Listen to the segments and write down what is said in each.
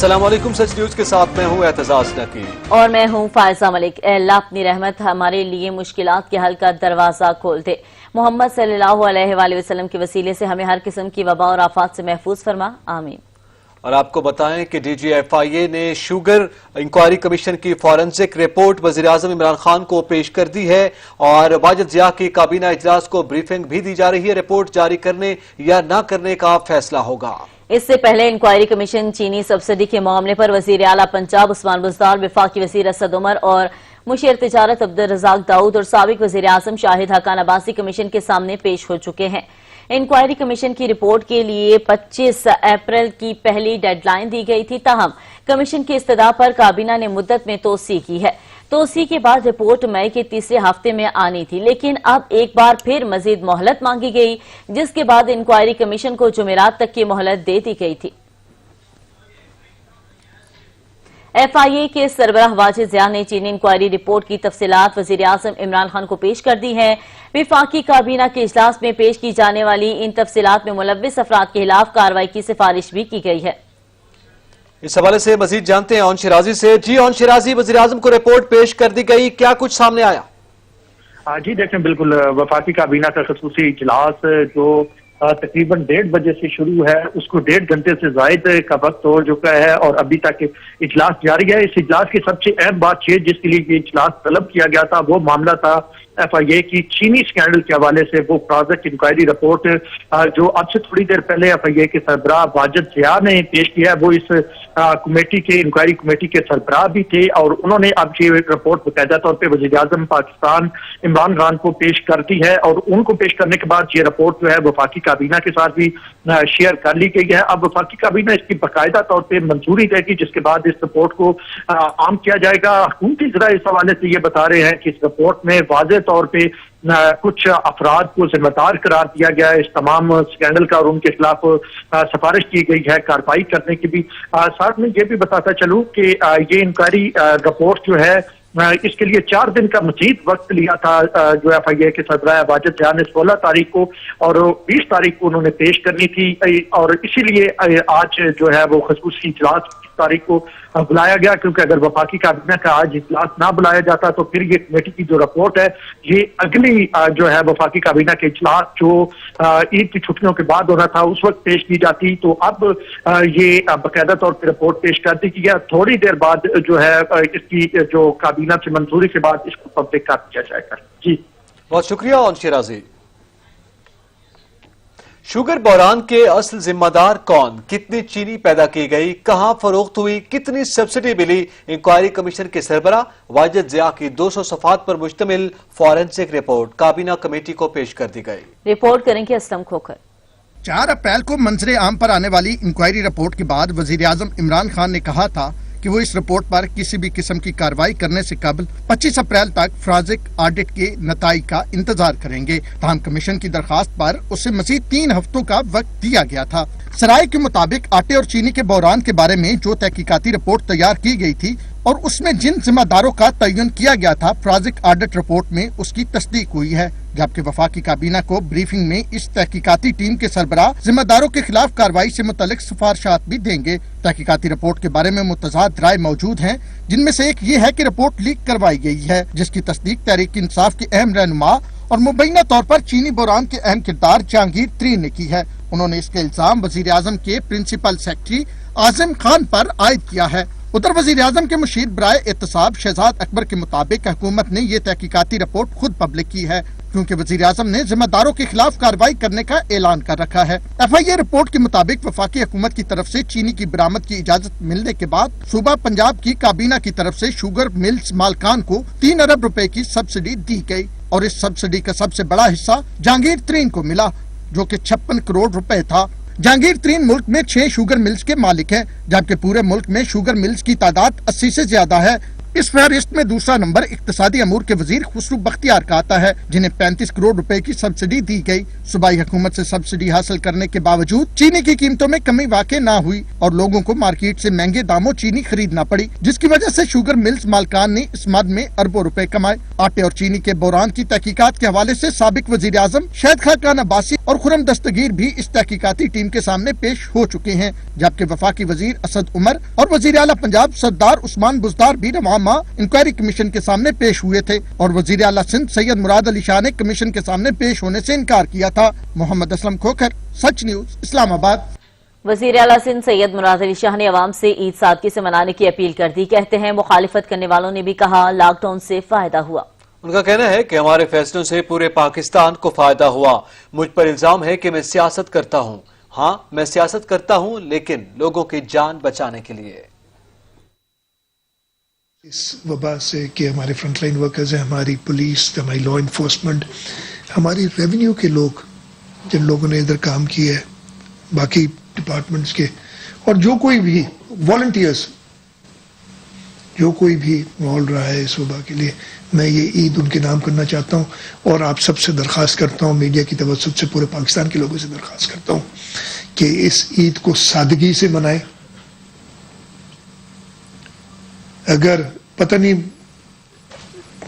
अस्सलाम वालेकुम। सच न्यूज के साथ मैं हूँ एतजाज नकीब और मैं हूँ फायजा मलिक। ए अल्लाह अपनी रहमत हमारे लिए मुश्किलात के हल का दरवाजा खोल दे। मोहम्मद सल्लल्लाहु अलैहि वसल्लम के वसीले से हमें हर किस्म की वबा और आफात से महफूज फरमा, आमीन। और आपको बताएं कि DGFIA ने शुगर इंक्वायरी कमीशन की फॉरेंसिक रिपोर्ट वजीर आजम इमरान खान को पेश कर दी है और वाजिद जिया की काबीना इजलास को ब्रीफिंग भी दी जा रही है। रिपोर्ट जारी करने या न करने का फैसला होगा। इससे पहले इंक्वायरी कमीशन चीनी सब्सिडी के मामले पर वजीर आला पंजाब उस्मान बुज़दार, वफाकी वजीर असद उमर और मुशीर तिजारत अब्दुल रज़ाक दाऊद और साबिक वजीर आज़म शाहिद हकान अब्बासी कमीशन के सामने पेश हो चुके हैं। इंक्वायरी कमीशन की रिपोर्ट के लिए 25 अप्रैल की पहली डेडलाइन दी गई थी, ताहम कमीशन की इस्तदा पर काबीना ने मुद्दत में तोसी की है। तोसी के बाद रिपोर्ट मई के तीसरे हफ्ते में आनी थी, लेकिन अब एक बार फिर मजीद मोहलत मांगी गई, जिसके बाद इंक्वायरी कमीशन को जुमेरात तक की मोहलत दे दी गई थी। FIA के सरबराह वाजिद जिया ने चीनी इंक्वायरी रिपोर्ट की तफसीलात वजीर आज़म इमरान खान को पेश कर दी है। वफाकी काबीना के इजलास में पेश की जाने वाली इन तफसीलात में मुलव्विस अफराद के खिलाफ कार्रवाई की सिफारिश भी की गई है। इस हवाले से मजीद जानते हैं ओन शिराजी से। जी ओन शिराजी, वजीर आज़म को रिपोर्ट पेश कर दी गई, क्या कुछ सामने आया? जी देखें, बिल्कुल वफाकी काबीना का खसूसी इजलास जो तकरीबन 1:30 बजे से शुरू है, उसको 1.5 घंटे से जायद का वक्त हो चुका है और अभी तक इजलास जारी है। इस इजलास की सबसे अहम बात जिसके लिए ये इजलास तलब किया गया था वो मामला था FIA की चीनी स्कैंडल के हवाले से वो प्रोजेक्ट इंक्वायरी रिपोर्ट जो अब से थोड़ी देर पहले FIA के सरबराह वाजिद जिया ने पेश किया है। वो इस कमेटी के इंक्वायरी कमेटी के सरबराह भी थे और उन्होंने अब ये रिपोर्ट बाकायदा तौर पर वज़ीर आज़म पाकिस्तान इमरान खान को पेश कर दी है और उनको पेश करने के बाद ये रिपोर्ट जो है वफाकी काबीना के साथ भी शेयर कर ली गई है। अब वफाकी काबीना इसकी बाकायदा तौर पर मंजूरी देगी, जिसके बाद इस रिपोर्ट को आम किया जाएगा। हुकूमती ज़रा इस हवाले से ये बता रहे हैं कि इस रिपोर्ट में वाज़ेह तौर पे कुछ अफराद को जिम्मेदार करार दिया गया है इस तमाम स्कैंडल का और उनके खिलाफ सिफारिश की गई है कार्रवाई करने की भी। साथ में ये भी बताता चलूं कि ये इंक्वायरी रिपोर्ट जो है इसके लिए 4 दिन का मजीद वक्त लिया था जो FIA के सरबराह वाजिद जिया ने 16 तारीख को और 20 तारीख को उन्होंने पेश करनी थी और इसीलिए आज जो है वो खसूसी इजलास तारीख को बुलाया गया, क्योंकि अगर वफाकी काबीना का आज इजलास ना बुलाया जाता तो फिर ये कमेटी की जो रिपोर्ट है ये अगली जो है वफाकी काबीना के इजलास जो ईद की छुट्टियों के बाद होना था उस वक्त पेश की जाती। तो अब ये बाकायदा तौर पर रिपोर्ट पेश कर दी गया। थोड़ी देर बाद जो है इसकी जो काबीना से मंजूरी के बाद इसको पब्लिक कर दिया जाएगा। जी बहुत शुक्रिया ओन शिराजी। शुगर बहरान के असल जिम्मेदार कौन, कितनी चीनी पैदा की गई, कहां फरोख्त हुई, कितनी सब्सिडी मिली, इंक्वायरी कमीशन के सरबराह वाजिद जिया की 200 सफात पर मुश्तमिल फॉरेंसिक रिपोर्ट काबीना कमेटी को पेश कर दी गई। रिपोर्ट करेंगे असलम खोखर। 4 अप्रैल को मंजरे आम पर आने वाली इंक्वायरी रिपोर्ट के बाद वजीर आजम इमरान खान ने कहा था कि वो इस रिपोर्ट पर किसी भी किस्म की कार्रवाई करने से कबल 25 अप्रैल तक फोरेंसिक ऑडिट के नताइज का इंतजार करेंगे। ताहम कमीशन की दरखास्त पर उसे मजीद 3 हफ्तों का वक्त दिया गया था। सराय के मुताबिक आटे और चीनी के बहरान के बारे में जो तहकीकाती रिपोर्ट तैयार की गई थी और उसमें जिन जिम्मेदारों का तयन किया गया था, फोरेंसिक ऑडिट रिपोर्ट में उसकी तस्दीक हुई है, जबकि वफाकी काबीना को ब्रीफिंग में इस तहकीकाती टीम के सरबराह जिम्मेदारों के खिलाफ कार्रवाई से मुतल्लिक सिफारिशात भी देंगे। तहकीकाती रिपोर्ट के बारे में मुतज़ाद राय मौजूद हैं, जिनमें से एक ये है कि रिपोर्ट लीक करवाई गई है, जिसकी तस्दीक तहरीक इंसाफ के अहम रहनुमा और मुबैना तौर पर चीनी बहरान के अहम किरदार जहांगीर तरीन ने की है। उन्होंने इसके इल्जाम वजीर आजम के प्रिंसिपल सेक्रेटरी आज़म खान पर आयद किया है। उधर वजीर आजम के मुशीर बराए एहतसाब शहजाद अकबर के मुताबिक हुकूमत ने ये तहकीकाती रिपोर्ट खुद पब्लिक की है, क्योंकि वजीर आजम ने जिम्मेदारों के खिलाफ कार्रवाई करने का ऐलान कर रखा है। FIA रिपोर्ट के मुताबिक वफाकी हुकूमत की तरफ से चीनी की बरामद की इजाजत मिलने के बाद सूबा पंजाब की काबीना की तरफ से शुगर मिल्स मालकान को 3 अरब रुपए की सब्सिडी दी गई और इस सब्सिडी का सबसे बड़ा हिस्सा जहांगीर तरीन को मिला, जो कि 56 करोड़ रुपए था। जहांगीर तरीन मुल्क में 6 शुगर मिल्स के मालिक हैं, जबकि पूरे मुल्क में शुगर मिल्स की तादाद 80 से ज्यादा है। इस फहरिस्त में दूसरा नंबर इक्तिसादी अमूर के वजीर खुसरू बख्तियार का आता है, जिन्हें 35 करोड़ रुपए की सब्सिडी दी गई। सूबाई हुकूमत से सब्सिडी हासिल करने के बावजूद चीनी की कीमतों में कमी वाक़ई न हुई और लोगों को मार्केट से महंगे दामों चीनी खरीदना पड़ी, जिसकी वजह से शुगर मिल्स मालकान ने इस मद में अरबों रुपए कमाए। आटे और चीनी के बहरान की तहकीकात के हवाले से साबिक वजीर आजम शाहिद हकान अब्बासी और खुरम दस्तगीर भी इस तहकीकाती टीम के सामने पेश हो चुके हैं, जबकि वफाकी वजीर असद उमर और वजीर आला पंजाब सरदार उस्मान बुज़दार भी रवां माह इंक्वायरी कमीशन के सामने पेश हुए थे और वजीर आला सिंध सैयद मुराद अली शाह ने कमीशन के सामने पेश होने से इनकार किया था। मोहम्मद असलम खोखर, सच न्यूज, इस्लामाबाद। वज़ीर आला सिंध सैयद मुराद अली शाह ने अवाम से ईद सादगी से मनाने की अपील कर दी। कहते हैं मुखालिफत करने वालों ने भी कहा लॉकडाउन से फायदा हुआ। उनका कहना है कि हमारे फैसलों से पूरे पाकिस्तान को फायदा हुआ। मुझ पर इल्जाम है कि मैं सियासत करता हूं। हाँ, मैं सियासत करता हूं, लेकिन लोगों की जान बचाने के लिए। इस वबा से कि हमारे फ्रंटलाइन वर्कर्स हैं, हमारी पुलिस, हमारी लॉ इन्फोर्समेंट, हमारी रेवेन्यू के लोग, जिन लोगों ने इधर काम किया है, बाकी डिपार्टमेंट्स के, और जो कोई भी वॉलंटियर्स, जो कोई भी इन्वॉल्व रहा है इस वबा के लिए, मैं ये ईद उनके नाम करना चाहता हूँ। और आप सबसे दरख्वास्त करता हूँ, मीडिया की तवज्जुह से पूरे पाकिस्तान के लोगों से दरख्वास्त करता हूँ कि इस ईद को सादगी से मनाएं। अगर पता नहीं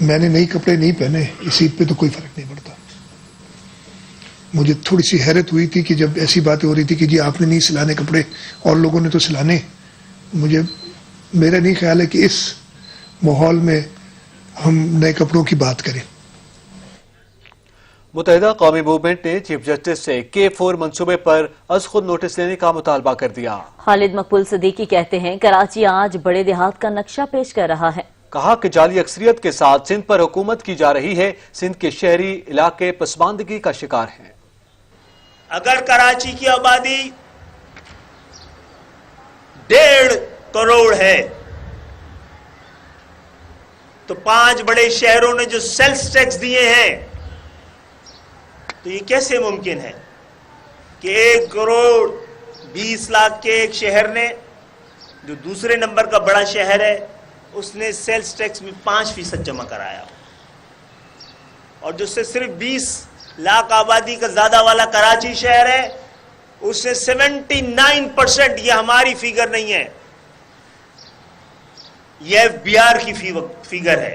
मैंने नए कपड़े नहीं पहने इस ईद पे तो कोई फर्क नहीं पड़ता। मुझे थोड़ी सी हैरत हुई थी कि जब ऐसी बातें हो रही थी कि जी आपने नहीं सिलाने कपड़े और लोगों ने तो सिलाने, मेरा नहीं ख्याल है कि इस माहौल में हम नए कपड़ों की बात करें। मुत्तहिदा कौमी मूवमेंट ने चीफ जस्टिस से K4 मंसूबे पर अज खुद नोटिस लेने का मुतालबा कर दिया। खालिद मकबूल सिद्दीकी कहते हैं कराची आज बड़े देहात का नक्शा पेश कर रहा है। कहा कि जाली अक्सरियत के साथ सिंध पर हुकूमत की जा रही है। सिंध के शहरी इलाके पसमानदगी का शिकार हैं। अगर कराची की आबादी 1.5 करोड़ है तो 5 बड़े शहरों ने जो सेल्स टैक्स दिए हैं, तो ये कैसे मुमकिन है कि 1 करोड़ 20 लाख के एक शहर ने, जो दूसरे नंबर का बड़ा शहर है, उसने सेल्स टैक्स में 5% जमा कराया, और जो सिर्फ 20 लाख आबादी का ज्यादा वाला कराची शहर है उससे 79%, ये हमारी फिगर नहीं है, ये FBR की फिगर है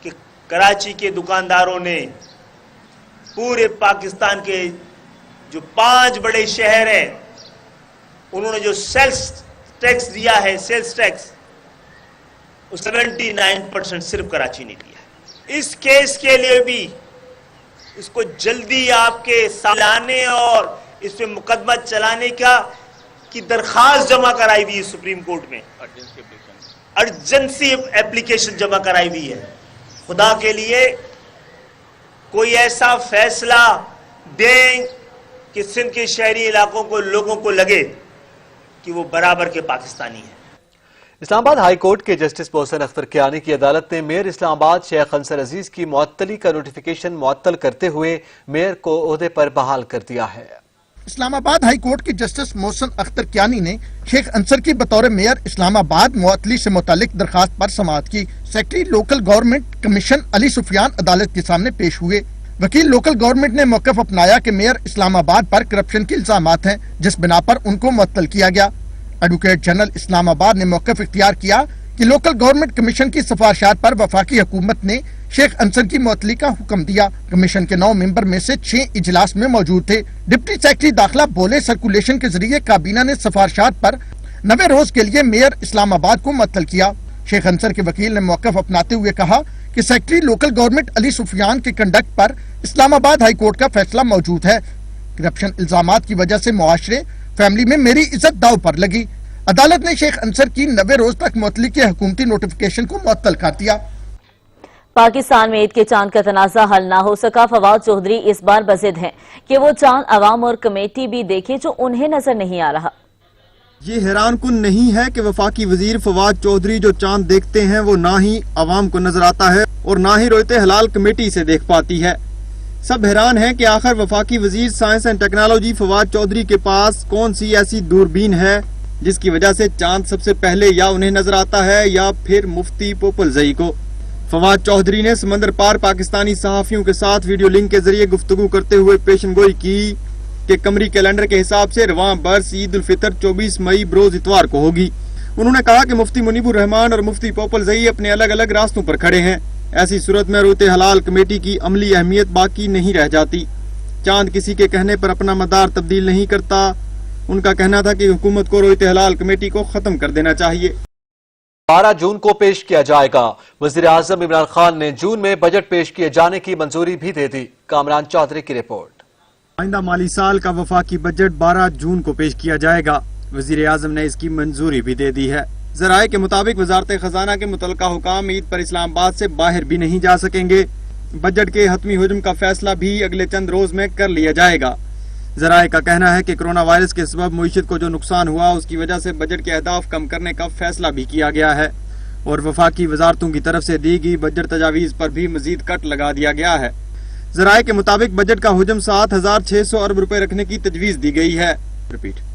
कि कराची के दुकानदारों ने पूरे पाकिस्तान के जो 5 बड़े शहर हैं, उन्होंने जो सेल्स टैक्स दिया है, सेल्स टैक्स, 79% सिर्फ कराची ने दिया है। इस केस के लिए भी इसको जल्दी आपके सालाने और इस पे मुकदमा चलाने की दरखास्त जमा कराई हुई है सुप्रीम कोर्ट में, अर्जेंसी एप्लीकेशन जमा कराई हुई है। खुदा के लिए कोई ऐसा फैसला दें कि सिंध के शहरी इलाकों को, लोगों को लगे कि वो बराबर के पाकिस्तानी हैं। इस्लामाबाद हाई कोर्ट के जस्टिस मोहसिन अख्तर कियानी की अदालत ने मेयर इस्लामाबाद शेख अंसर अजीज की मुअत्तली का नोटिफिकेशन मुअत्तल करते हुए मेयर को ओहदे पर बहाल कर दिया है। इस्लामाबाद हाई कोर्ट के जस्टिस मोहसिन अख्तर कियानी ने शेख अंसर की बतौर मेयर इस्लामाबाद मुअत्तली से मुतालिक दरखास्त पर समाअत की। Secretary local government commission Ali Sufiyan अदालत के सामने पेश हुए। वकील लोकल गवर्नमेंट ने मौक़िफ़ अपनाया कि मेयर इस्लामाबाद पर करप्शन के इल्जामात हैं, जिस बिना पर उनको मुअत्तल किया गया। एडवोकेट जनरल इस्लामाबाद ने मौक़िफ़ इख्तियार किया कि लोकल गवर्नमेंट कमीशन की सिफारिशात पर वफाकी हुकूमत ने शेख अंसर की मुअत्तली का हुक्म दिया। कमीशन के 9 मेंबर में से 6 इजलास में मौजूद थे। डिप्टी सेक्रेटरी दाखिला बोले सर्कुलेशन के जरिए काबीना ने सिफारिशात पर 90 रोज के लिए मेयर इस्लामाबाद को मुअत्तल किया। शेख अंसर के वकील ने मौक़िफ़ अपनाते हुए कहा कि secretary local government Ali Sufiyan के कंडक्ट पर इस्लामाबाद हाई कोर्ट का फैसला मौजूद है। करप्शन इल्जामात की वजह से मुआशरे फैमिली में मेरी इज्जत दाव पर लगी। अदालत ने शेख अंसर की 90 रोज तक मुअत्तली के हुकूमती नोटिफिकेशन को मुअत्तल कर दिया। पाकिस्तान में ईद के चांद का तनाज़ा हल ना हो सका। फवाद चौधरी इस बार बज़िद हैं कि वो चांद अवाम और कमेटी भी देखे जो उन्हें नजर नहीं आ रहा। ये हैरान कुन नहीं है कि वफाकी वजीर फवाद चौधरी जो चांद देखते हैं वो ना ही अवाम को नजर आता है और ना ही रोयते हलाल कमेटी से देख पाती है। सब हैरान हैं कि आखिर वफाकी वजीर science and technology Fawad Chaudhry के पास कौन सी ऐसी दूरबीन है जिसकी वजह से चांद सबसे पहले या उन्हें नजर आता है या फिर मुफ्ती पोपल जई को। फवाद चौधरी ने समंदर पार पाकिस्तानी सहाफियों के साथ वीडियो लिंक के जरिए गुफ्तगू करते हुए पेशनगोई की कि कमरी कैलेंडर के हिसाब से रवां बरस ईद उल फितर 24 मई बरोज इतवार को होगी। उन्होंने कहा कि मुफ्ती मुनीबुर रहमान और मुफ्ती पोपल जई अपने अलग अलग रास्तों पर खड़े हैं। ऐसी सूरत में रोते हलाल कमेटी की अमली अहमियत बाकी नहीं रह जाती। चांद किसी के कहने पर अपना मदार तब्दील नहीं करता। उनका कहना था कि हुकूमत को रोयत हलाल कमेटी को खत्म कर देना चाहिए। 12 जून को पेश किया जाएगा। वजीर आजम इमरान खान ने जून में बजट पेश किए जाने की मंजूरी भी दे दी। कामरान चौधरी की रिपोर्ट। आइंदा माली साल का वफाकी बजट 12 जून को पेश किया जाएगा। वजीर आजम ने इसकी मंजूरी भी दे दी है। ज़राए के मुताबिक वजारत खजाना के मुतलका हुकाम ईद पर इस्लामाबाद से बाहर भी नहीं जा सकेंगे। बजट के हतमी हुज्म का फैसला भी अगले चंद रोज में कर लिया जाएगा। ज़राए का कहना है कि कोरोना वायरस के सबब मईशत को जो नुकसान हुआ उसकी वजह से बजट के अहदाफ कम करने का फैसला भी किया गया है और वफाकी वजारतों की तरफ से दी गई बजट तजावीज़ पर भी मजीद कट लगा दिया गया है। ज़राए के मुताबिक बजट का हुज्म 7,600 अरब रुपए रखने की तजवीज़ दी गई है।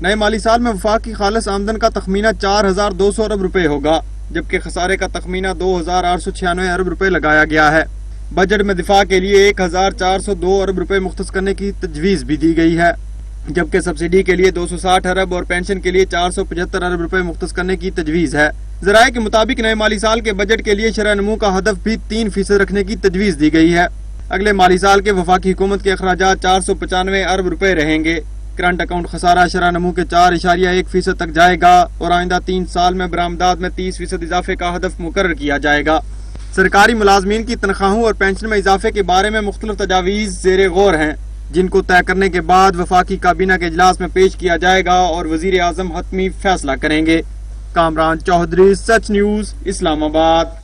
नए माली साल में वफाकी खालिस आमदन का तखमीना 4,200 अरब रुपए होगा, जबकि खसारे का तखमीना 2,896 अरब रुपए लगाया गया है। बजट में दिफा के लिए 1,402 अरब रुपए मुख्तस करने की तजवीज़ भी दी गई है, जबकि सब्सिडी के लिए 260 अरब और पेंशन के लिए 475 अरब रुपए मुख्तस करने की तजवीज़ है। ज़राए के मुताबिक नए माली साल के बजट के लिए शरह नमू का हदफ भी 3% रखने की तजवीज़ दी गई है। अगले माली साल के वफाकी हुकूमत के अखराजात 495 अरब रुपए रहेंगे। करंट अकाउंट खसारा शरह नमू के 4.1% तक जाएगा और आइंदा 3 साल में बरामदात में 30% इजाफे का हदफ मुकर्रर किया जाएगा। सरकारी मुलाजमीन की तनख्वाहों और पेंशन में इजाफे के बारे में मुख्तलिफ तजावीज़ ज़ेरे गौर हैं, जिनको तय करने के बाद वफाकी काबीना के इजलास में पेश किया जाएगा और वजीर आजम हतमी फैसला करेंगे। कामरान चौधरी, सच न्यूज, इस्लामाबाद।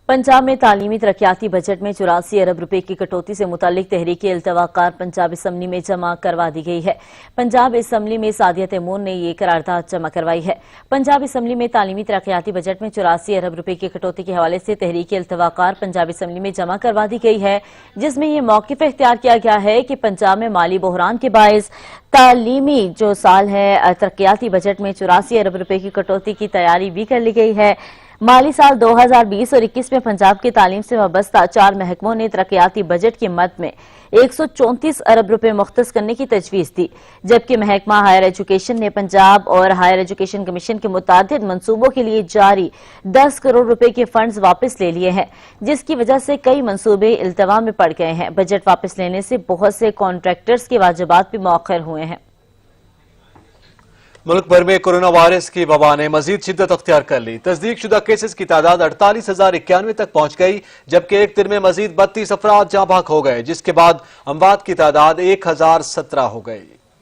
पंजाब में तालीमी तरक्याती बजट में 84 अरब रुपए की कटौती से मुतालिक तहरीक इल्तवाकार पंजाब असम्बली में जमा करवा दी गई है। पंजाब असम्बली में सादिया तैमूर ने ये करारदाद जमा करवाई है। पंजाब असम्बली में तालीमी तरक्याती बजट में 84 अरब रुपए की कटौती के हवाले से तहरीक इल्तवाकार पंजाब असम्बली में जमा करवा दी गई है, जिसमें यह मौक़िफ़ इख्तियार किया गया है कि पंजाब में माली बहरान के बायस तालीमी जो साल है तरक्याती बजट में 84 अरब रुपए की कटौती की तैयारी भी कर ली गई है। माली साल 2020 और 21 में पंजाब की तालीम से वाबस्ता 4 महकमों ने तरक्याती बजट की मद में 134 अरब रुपए मुख्तस करने की तजवीज़ दी, जबकि महकमा हायर एजुकेशन ने पंजाब और हायर एजुकेशन कमीशन के मुतादिद मंसूबों के लिए जारी 10 करोड़ रुपए के फंड्स वापस ले लिए हैं, जिसकी वजह से कई मंसूबे इल्तवा में पड़ गए हैं। बजट वापस लेने से बहुत से कॉन्ट्रैक्टर्स के वाजिबात भी मौखर हुए हैं। मुल्क भर में कोरोना वायरस की वबा ने मजीद शिद्दत अख्तियार कर ली। तस्दीक शुदा केसेस की तादाद 48,091 तक पहुंच गई, जबकि एक दिन में मजीद 32 अफराद जाँ भाग हो गए, जिसके बाद अमवात की तादाद 1017 हो गई।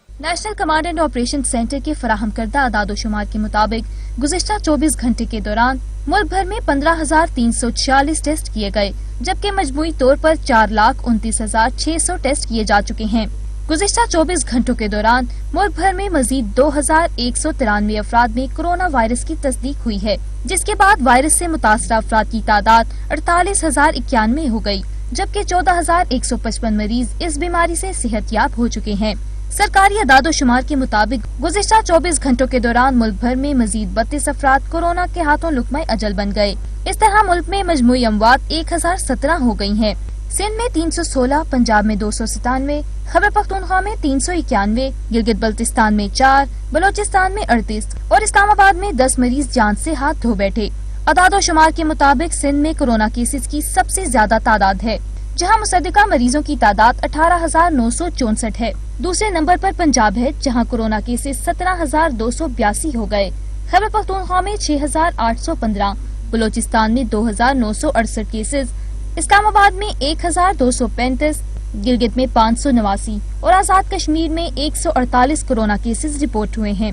National command and operation centre के फराहम करदा आदादोशुमार के मुताबिक गुज़िश्ता 24 घंटे के दौरान मुल्क भर में 15,346 टेस्ट किए गए, जबकि मजमूई तौर पर 4,29,600 टेस्ट किए जा चुके हैं। गुज़िश्ता 24 घंटों के दौरान मुल्क भर में मजीद 2,193 अफराद में कोरोना वायरस की तस्दीक हुई है, जिसके बाद वायरस से मुतासरा अफराद की तादाद 48,091 हो गई, जबकि 14,155 मरीज इस बीमारी से सेहतयाब हो चुके हैं। सरकारी अदादोशुमार के मुताबिक गुज़िश्ता 24 घंटों के दौरान मुल्क भर में मजीद 32 अफराद कोरोना के हाथों लुक़मा अजल बन गए। इस तरह मुल्क में मजमूई अमवात 1017 हो गई हैं। सिंध में 316, पंजाब में 297, खैबर पख्तूनख्वा में 391, गिलगित बल्तिस्तान में 4, बलोचिस्तान में 38 और इस्लामाबाद में 10 मरीज जान से हाथ धो बैठे। अदादोशुमार के मुताबिक सिंध में कोरोना केसेस की सबसे ज्यादा तादाद है, जहां मुसद्दिका मरीजों की तादाद 18,964 है। दूसरे नंबर पर पंजाब है, जहां कोरोना केसेस 17,282 हो गए। खैबर पख्तूनख्वा में 6,815, बलोचिस्तान में 2,968 केसेस, इस्लामाबाद में 1,235, गिलगित में 589 और आजाद कश्मीर में 148 कोरोना केसेस रिपोर्ट हुए हैं।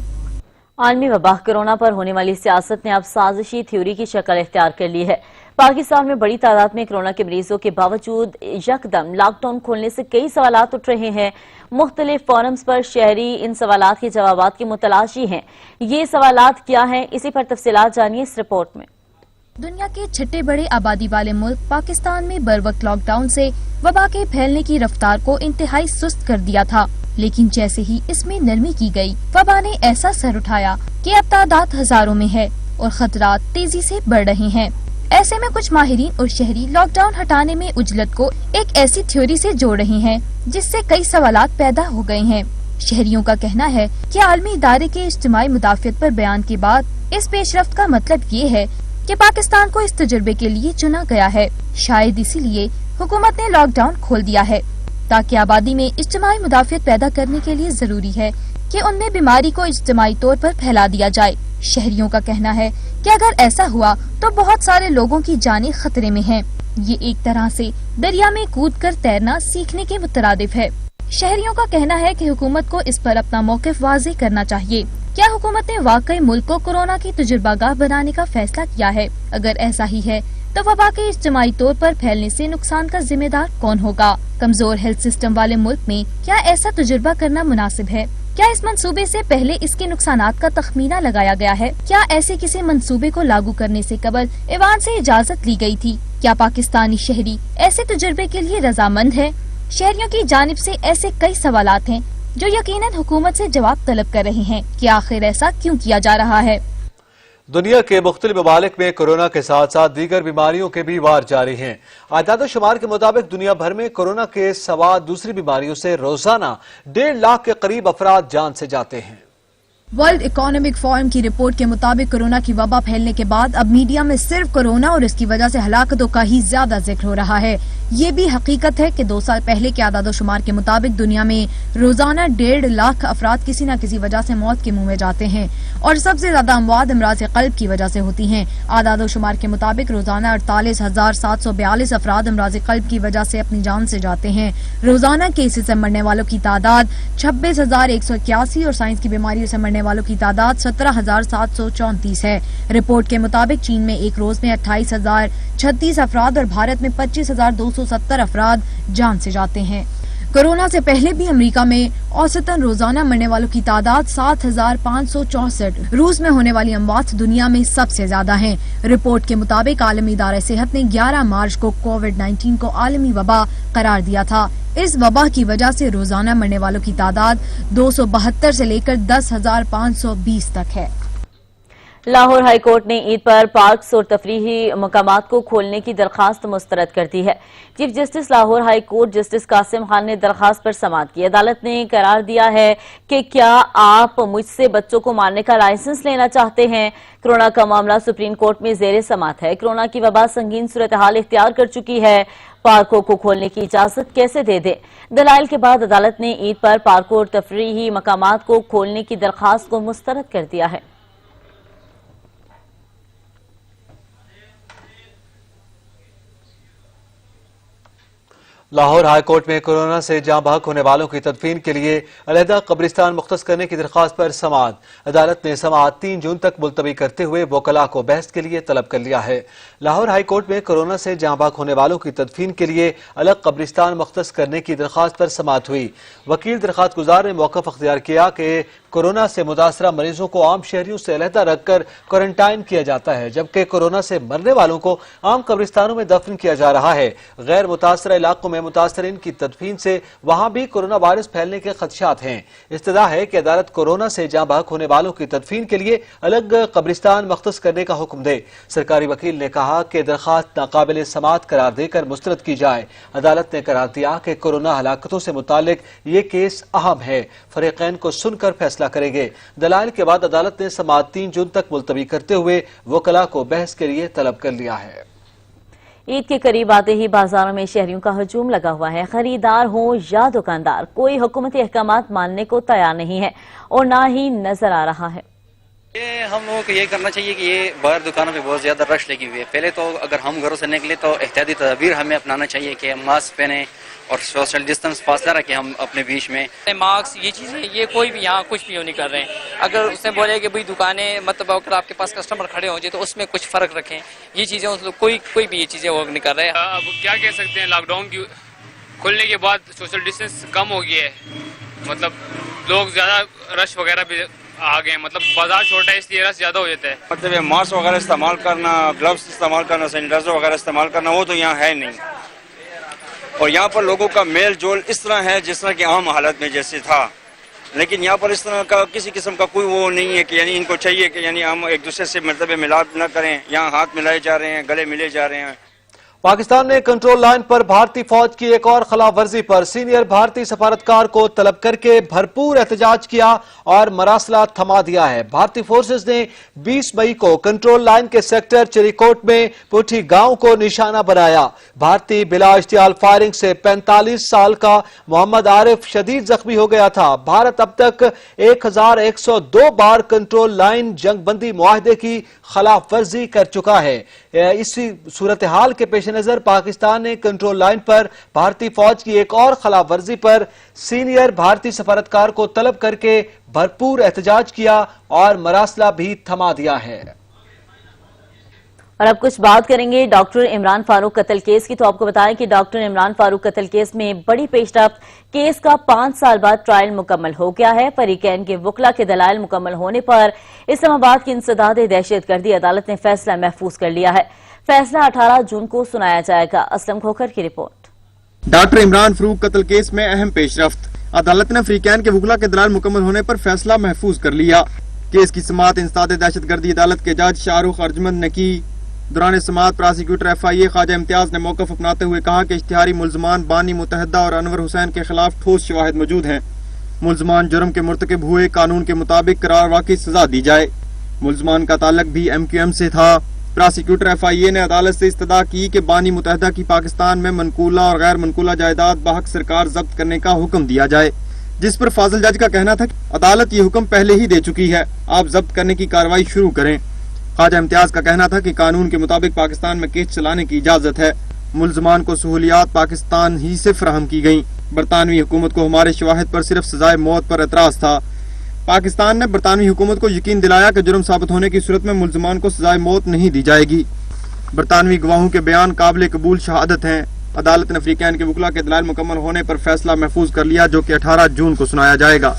आलमी वबा कोरोना पर होने वाली सियासत ने अब साजिशी थ्योरी की शक्ल इख्तियार कर ली है। पाकिस्तान में बड़ी तादाद में कोरोना के मरीजों के बावजूद यकदम लॉकडाउन खोलने से कई सवालात उठ रहे हैं। मुख्तलिफ फोरम्स पर शहरी इन सवालात के जवाबात की मुतलाशी हैं। ये सवालात क्या हैं, इसी पर तफसीलात जानिए इस रिपोर्ट में। दुनिया के छठे बड़े आबादी वाले मुल्क पाकिस्तान में बरवक्त लॉकडाउन से वबा के फैलने की रफ्तार को इंतहाई सुस्त कर दिया था, लेकिन जैसे ही इसमें नरमी की गई, वबा ने ऐसा सर उठाया कि अब तादाद हजारों में है और खतरात तेजी से बढ़ रहे हैं। ऐसे में कुछ माहिरीन और शहरी लॉकडाउन हटाने में उजलत को एक ऐसी थ्योरी से जोड़ रहे हैं जिससे कई सवालात पैदा हो गए हैं। शहरियों का कहना है कि आलमी इदारे के इज्तिमाई मुदाफियत पर बयान के बाद इस पेशरफ्त का मतलब ये है कि पाकिस्तान को इस तजुर्बे के लिए चुना गया है। शायद इसीलिए हुकूमत ने लॉकडाउन खोल दिया है تاکہ آبادی میں اجتماعی مدافعت پیدا کرنے کے لیے ضروری ہے کہ ان میں بیماری کو اجتماعی طور پر پھیلا دیا جائے۔ شہریوں کا کہنا ہے کہ اگر ایسا ہوا تو بہت سارے لوگوں کی جانیں خطرے میں ہیں۔ یہ ایک طرح سے دریا میں کود کر تیرنا سیکھنے کے مترادف ہے۔ شہریوں کا کہنا ہے کہ حکومت کو اس پر اپنا موقف واضح کرنا چاہیے۔ کیا حکومت نے واقعی ملک کو کورونا کی تجربہ گاہ بنانے کا فیصلہ کیا ہے؟ اگر ایسا ہی ہے تو وبا کے اجتماعی طور پر پھیلنے سے نقصان کا ذمہ دار کون ہوگا؟ کمزور ہیلتھ سسٹم والے ملک میں کیا ایسا تجربہ کرنا مناسب ہے؟ کیا اس منصوبے سے پہلے اس کے نقصانات کا تخمینہ لگایا گیا ہے؟ کیا ایسے کسی منصوبے کو لاگو کرنے سے قبل ایوان سے اجازت لی گئی تھی؟ کیا پاکستانی شہری ایسے تجربے کے لیے رضامند ہے؟ شہریوں کی جانب سے ایسے کئی سوالات ہیں جو یقیناً حکومت سے جواب طلب کر رہے ہیں کہ آخر ایسا کیوں کیا جا رہا ہے۔ دنیا کے مختلف ممالک میں کورونا کے ساتھ ساتھ دیگر بیماریوں کے بھی وار جاری ہیں۔ اعداد و شمار کے مطابق دنیا بھر میں کورونا کے سوا دوسری بیماریوں سے روزانہ 1.5 لاکھ کے قریب افراد جان سے جاتے ہیں۔ ورلڈ اکنامک فورم کی رپورٹ کے مطابق کورونا کی وبا پھیلنے کے بعد اب میڈیا میں صرف کورونا اور اس کی وجہ سے ہلاکتوں کا ہی زیادہ ذکر ہو رہا ہے۔ یہ بھی حقیقت ہے کہ 2 سال پہلے کے اعداد و شمار کے مطابق دنیا میں روزانہ 1.5 لاکھ افراد کسی نہ کسی وجہ سے موت کے منہ میں جاتے ہیں اور سب سے زیادہ اموات امراض قلب کی وجہ سے ہوتی ہیں۔ اعداد و شمار کے مطابق روزانہ 48,742 افراد امراض قلب کی وجہ سے اپنی جان سے جاتے ہیں۔ روزانہ کیسز سے مرنے والوں کی تعداد 26,181 اور سائنس کی بیماریوں سے مرنے والوں کی تعداد 17,734 ہے۔ رپورٹ کے مطابق چین میں ایک روز میں 28,036 افراد اور بھارت میں 25,270 افراد جان سے جاتے ہیں۔ کورونا سے پہلے بھی امریکہ میں اوسطاً روزانہ مرنے والوں کی تعداد 7,564۔ روس میں ہونے والی اموات دنیا میں سب سے زیادہ ہیں۔ رپورٹ کے مطابق عالمی ادارہ صحت نے 11 مارچ کو کووڈ-19 کو عالمی وبا قرار دیا تھا۔ اس وبا کی وجہ سے روزانہ مرنے والوں کی تعداد 272 سے لے کر 10,520 تک ہے۔ لاہور ہائی کورٹ نے عید پر پارکس اور تفریحی مقامات کو کھولنے کی درخواست مسترد کر دی ہے۔ Chief justice Lahore high court justice Qasim Khan نے درخواست پر سماعت کی۔ عدالت نے قرار دیا ہے کہ کیا آپ مجھ سے بچوں کو مارنے کا لائسنس لینا چاہتے ہیں؟ کورونا کا معاملہ سپریم کورٹ میں زیر سماعت ہے۔ کورونا کی وبا سنگین صورتحال اختیار کر چکی ہے، پارکوں کو کھولنے کی اجازت کیسے دے دے؟ دلائل کے بعد عدالت نے عید پر پارکوں اور تفریحی مقامات کو کھولنے کی درخواست کو مسترد کر دیا ہے۔ لاہور ہائی کورٹ میں کورونا سے جاں بحق ہونے والوں کی تدفین کے لیے علیحدہ قبرستان مختص کرنے کی درخواست پر سماعت۔ عدالت نے سماعت 3 جون تک ملتوی کرتے ہوئے وکلاء کو بحث کے لیے طلب کر لیا ہے۔ لاہور ہائی کورٹ میں کورونا سے جاں بحق ہونے والوں کی تدفین کے لیے الگ قبرستان مختص کرنے کی درخواست پر سماعت ہوئی۔ وکیل درخواست گزار نے موقف اختیار کیا کہ کورونا سے متاثرہ مریضوں کو عام شہریوں سے علیحدہ رکھ کر کوارنٹائن کیا جاتا ہے، جبکہ کورونا سے مرنے والوں کو عام قبرستانوں میں دفن کیا جا رہا ہے۔ غیر متاثرہ علاقوں میں متاثرین کی تدفین سے وہاں بھی کورونا وائرس پھیلنے کے خدشات ہیں۔ استدعا ہے کہ عدالت کورونا سے جاں بحق ہونے والوں کی تدفین کے لیے الگ قبرستان مختص کرنے کا حکم دے۔ سرکاری وکیل نے کہا کہ درخواست ناقابل سماعت قرار دے کر مسترد کی جائے۔ عدالت نے قرار دیا کہ کورونا ہلاکتوں سے متعلق یہ کیس اہم ہے، فریقین کو سن کر فیصلہ کریں گے۔ دلائل کے بعد عدالت نے سماعت 3 جون تک ملتوی کرتے ہوئے وکلاء کو بحث کے لیے طلب کر لیا ہے۔ عید کے قریب آتے ہی بازاروں میں شہریوں کا ہجوم لگا ہوا ہے۔ خریدار ہوں یا دکاندار، کوئی حکومتی احکامات ماننے کو تیار نہیں ہے اور نہ ہی نظر آ رہا ہے۔ یہ ہم لوگوں کو یہ کرنا چاہیے کہ یہ باہر دکانوں پہ بہت زیادہ رش لگی ہوئی ہے۔ پہلے تو اگر ہم گھروں سے نکلے تو احتیاطی تدابیر ہمیں اپنانا چاہیے کہ ماسک پہنیں اور سوشل ڈسٹینس فاصلہ رکھیں ہم اپنے بیچ میں۔ ماسک یہ چیزیں یہ کوئی بھی یہاں کچھ بھی نہیں کر رہے ہیں۔ اگر اس نے بولے کہ بھئی دکانیں مطلب اگر آپ کے پاس کسٹمر کھڑے ہوں تو اس میں کچھ فرق رکھیں، یہ چیزیں کوئی بھی یہ چیزیں وہ نہیں کر رہے ہیں۔ اب کیا کہہ سکتے ہیں، لاک ڈاؤن کی کھلنے کے بعد سوشل ڈسٹینس کم ہو گیا ہے، مطلب لوگ زیادہ رش وغیرہ بھی آ گئے، مطلب بازار چھوٹا ہے اس لیے رش زیادہ ہو جاتا ہے۔ مطلب ماسک وغیرہ استعمال کرنا، گلوز استعمال کرنا، سینیٹائزر وغیرہ استعمال کرنا وہ تو یہاں ہے نہیں، اور یہاں پر لوگوں کا میل جول اس طرح ہے جس طرح کہ عام حالت میں جیسے تھا، لیکن یہاں پر اس طرح کا کسی قسم کا کوئی وہ نہیں ہے کہ یعنی ان کو چاہیے کہ یعنی ہم ایک دوسرے سے مطلب ملاپ نہ کریں۔ یہاں ہاتھ ملائے جا رہے ہیں، گلے ملے جا رہے ہیں۔ पाकिस्तान ने कंट्रोल लाइन पर भारतीय फौज की एक और खिलाफ वर्जी पर सीनियर भारतीय सफारतकार को तलब करके भरपूर एहतजाज किया और मरासला थमा दिया है। भारतीय फोर्सेस ने 20 मई को कंट्रोल लाइन के सेक्टर चिरीकोट में पुठी गांव को निशाना बनाया। भारतीय बिला इश्तियाल फायरिंग से 45 साल का मोहम्मद आरिफ शदीद जख्मी हो गया था। भारत अब तक 1102 बार कंट्रोल लाइन जंगबंदी मुआहदे की खिलाफ वर्जी कर चुका है। इसी सूरत हाल के पेश नजर पाकिस्तान ने कंट्रोल लाइन पर भारतीय फौज की एक और खिलाफ वर्जी पर सीनियर भारतीय सफारतकार को तलब करके भरपूर एहतजाज किया और मरासला भी थमा दिया है। और अब कुछ बात करेंगे डॉक्टर इमरान फारूक कत्ल केस की। तो आपको बताएं कि डॉक्टर इमरान फारूक कत्ल केस में बड़ी पेशरफ्त, केस का 5 साल बाद ट्रायल मुकम्मल हो गया है। फरीकैन के वकला के दलाइल मुकम्मल होने पर इस्लामाबाद की इंसदाद दहशतगर्दी अदालत ने फैसला महफूज कर लिया है। फैसला 18 जून को सुनाया जाएगा। असलम खोखर की रिपोर्ट। डॉक्टर इमरान फारूक कत्ल केस में अहम पेशरफ्त, अदालत ने फरीकैन के वकला के दलाइल मुकम्मल होने पर फैसला महफूज कर लिया। केस की समाअत इंसदाद दहशतगर्दी अदालत के जज शाहरुख अर्जमंद ने की। दौरान समाअत प्रोसिक्यूटर FIA ख्वाजा इम्तियाज ने मौकफ अपनाते हुए कहा कि इश्तिहारी मुल्जमान बानी मुतहदा और अनवर हुसैन के खिलाफ ठोस शवाहिद मौजूद हैं। मुल्जमान जुर्म के मुर्तकिब हुए, कानून के मुताबिक करार वाकई सजा दी जाए। मुल्जमान का ताल्लुक भी MQM से था। प्रोसिक्यूटर FIA ने अदालत से इस्तदा की कि बानी मुतहदा की पाकिस्तान में मनकूला और गैर मनकूला जायदाद बहक सरकार जब्त करने का हुक्म दिया जाए, जिस पर फाजिल जज का कहना था कि अदालत ये हुक्म पहले ही दे चुकी है, आप जब्त करने की कार्रवाई शुरू करें। ख्वाजा इम्तियाज का कहना था कि कानून के मुताबिक पाकिस्तान में केस चलाने की इजाजत है। मुल्जमान को सहूलियात पाकिस्तान ही से फराहम की गयी। बरतानवी हुकूमत को हमारे शवाहिद पर सिर्फ सजाए मौत पर एतराज था। पाकिस्तान ने बरतानवी हुकूमत को यकीन दिलाया कि जुर्म साबित होने की सूरत में मुल्जमान को सजाए मौत नहीं दी जाएगी। बरतानवी गवाहों के बयान काबिल कबूल शहादत हैं। अदालत ने फरीकैन के वकला के दलाइल मुकम्मल होने पर फैसला महफूज कर लिया, जो कि 18 जून को सुनाया जाएगा।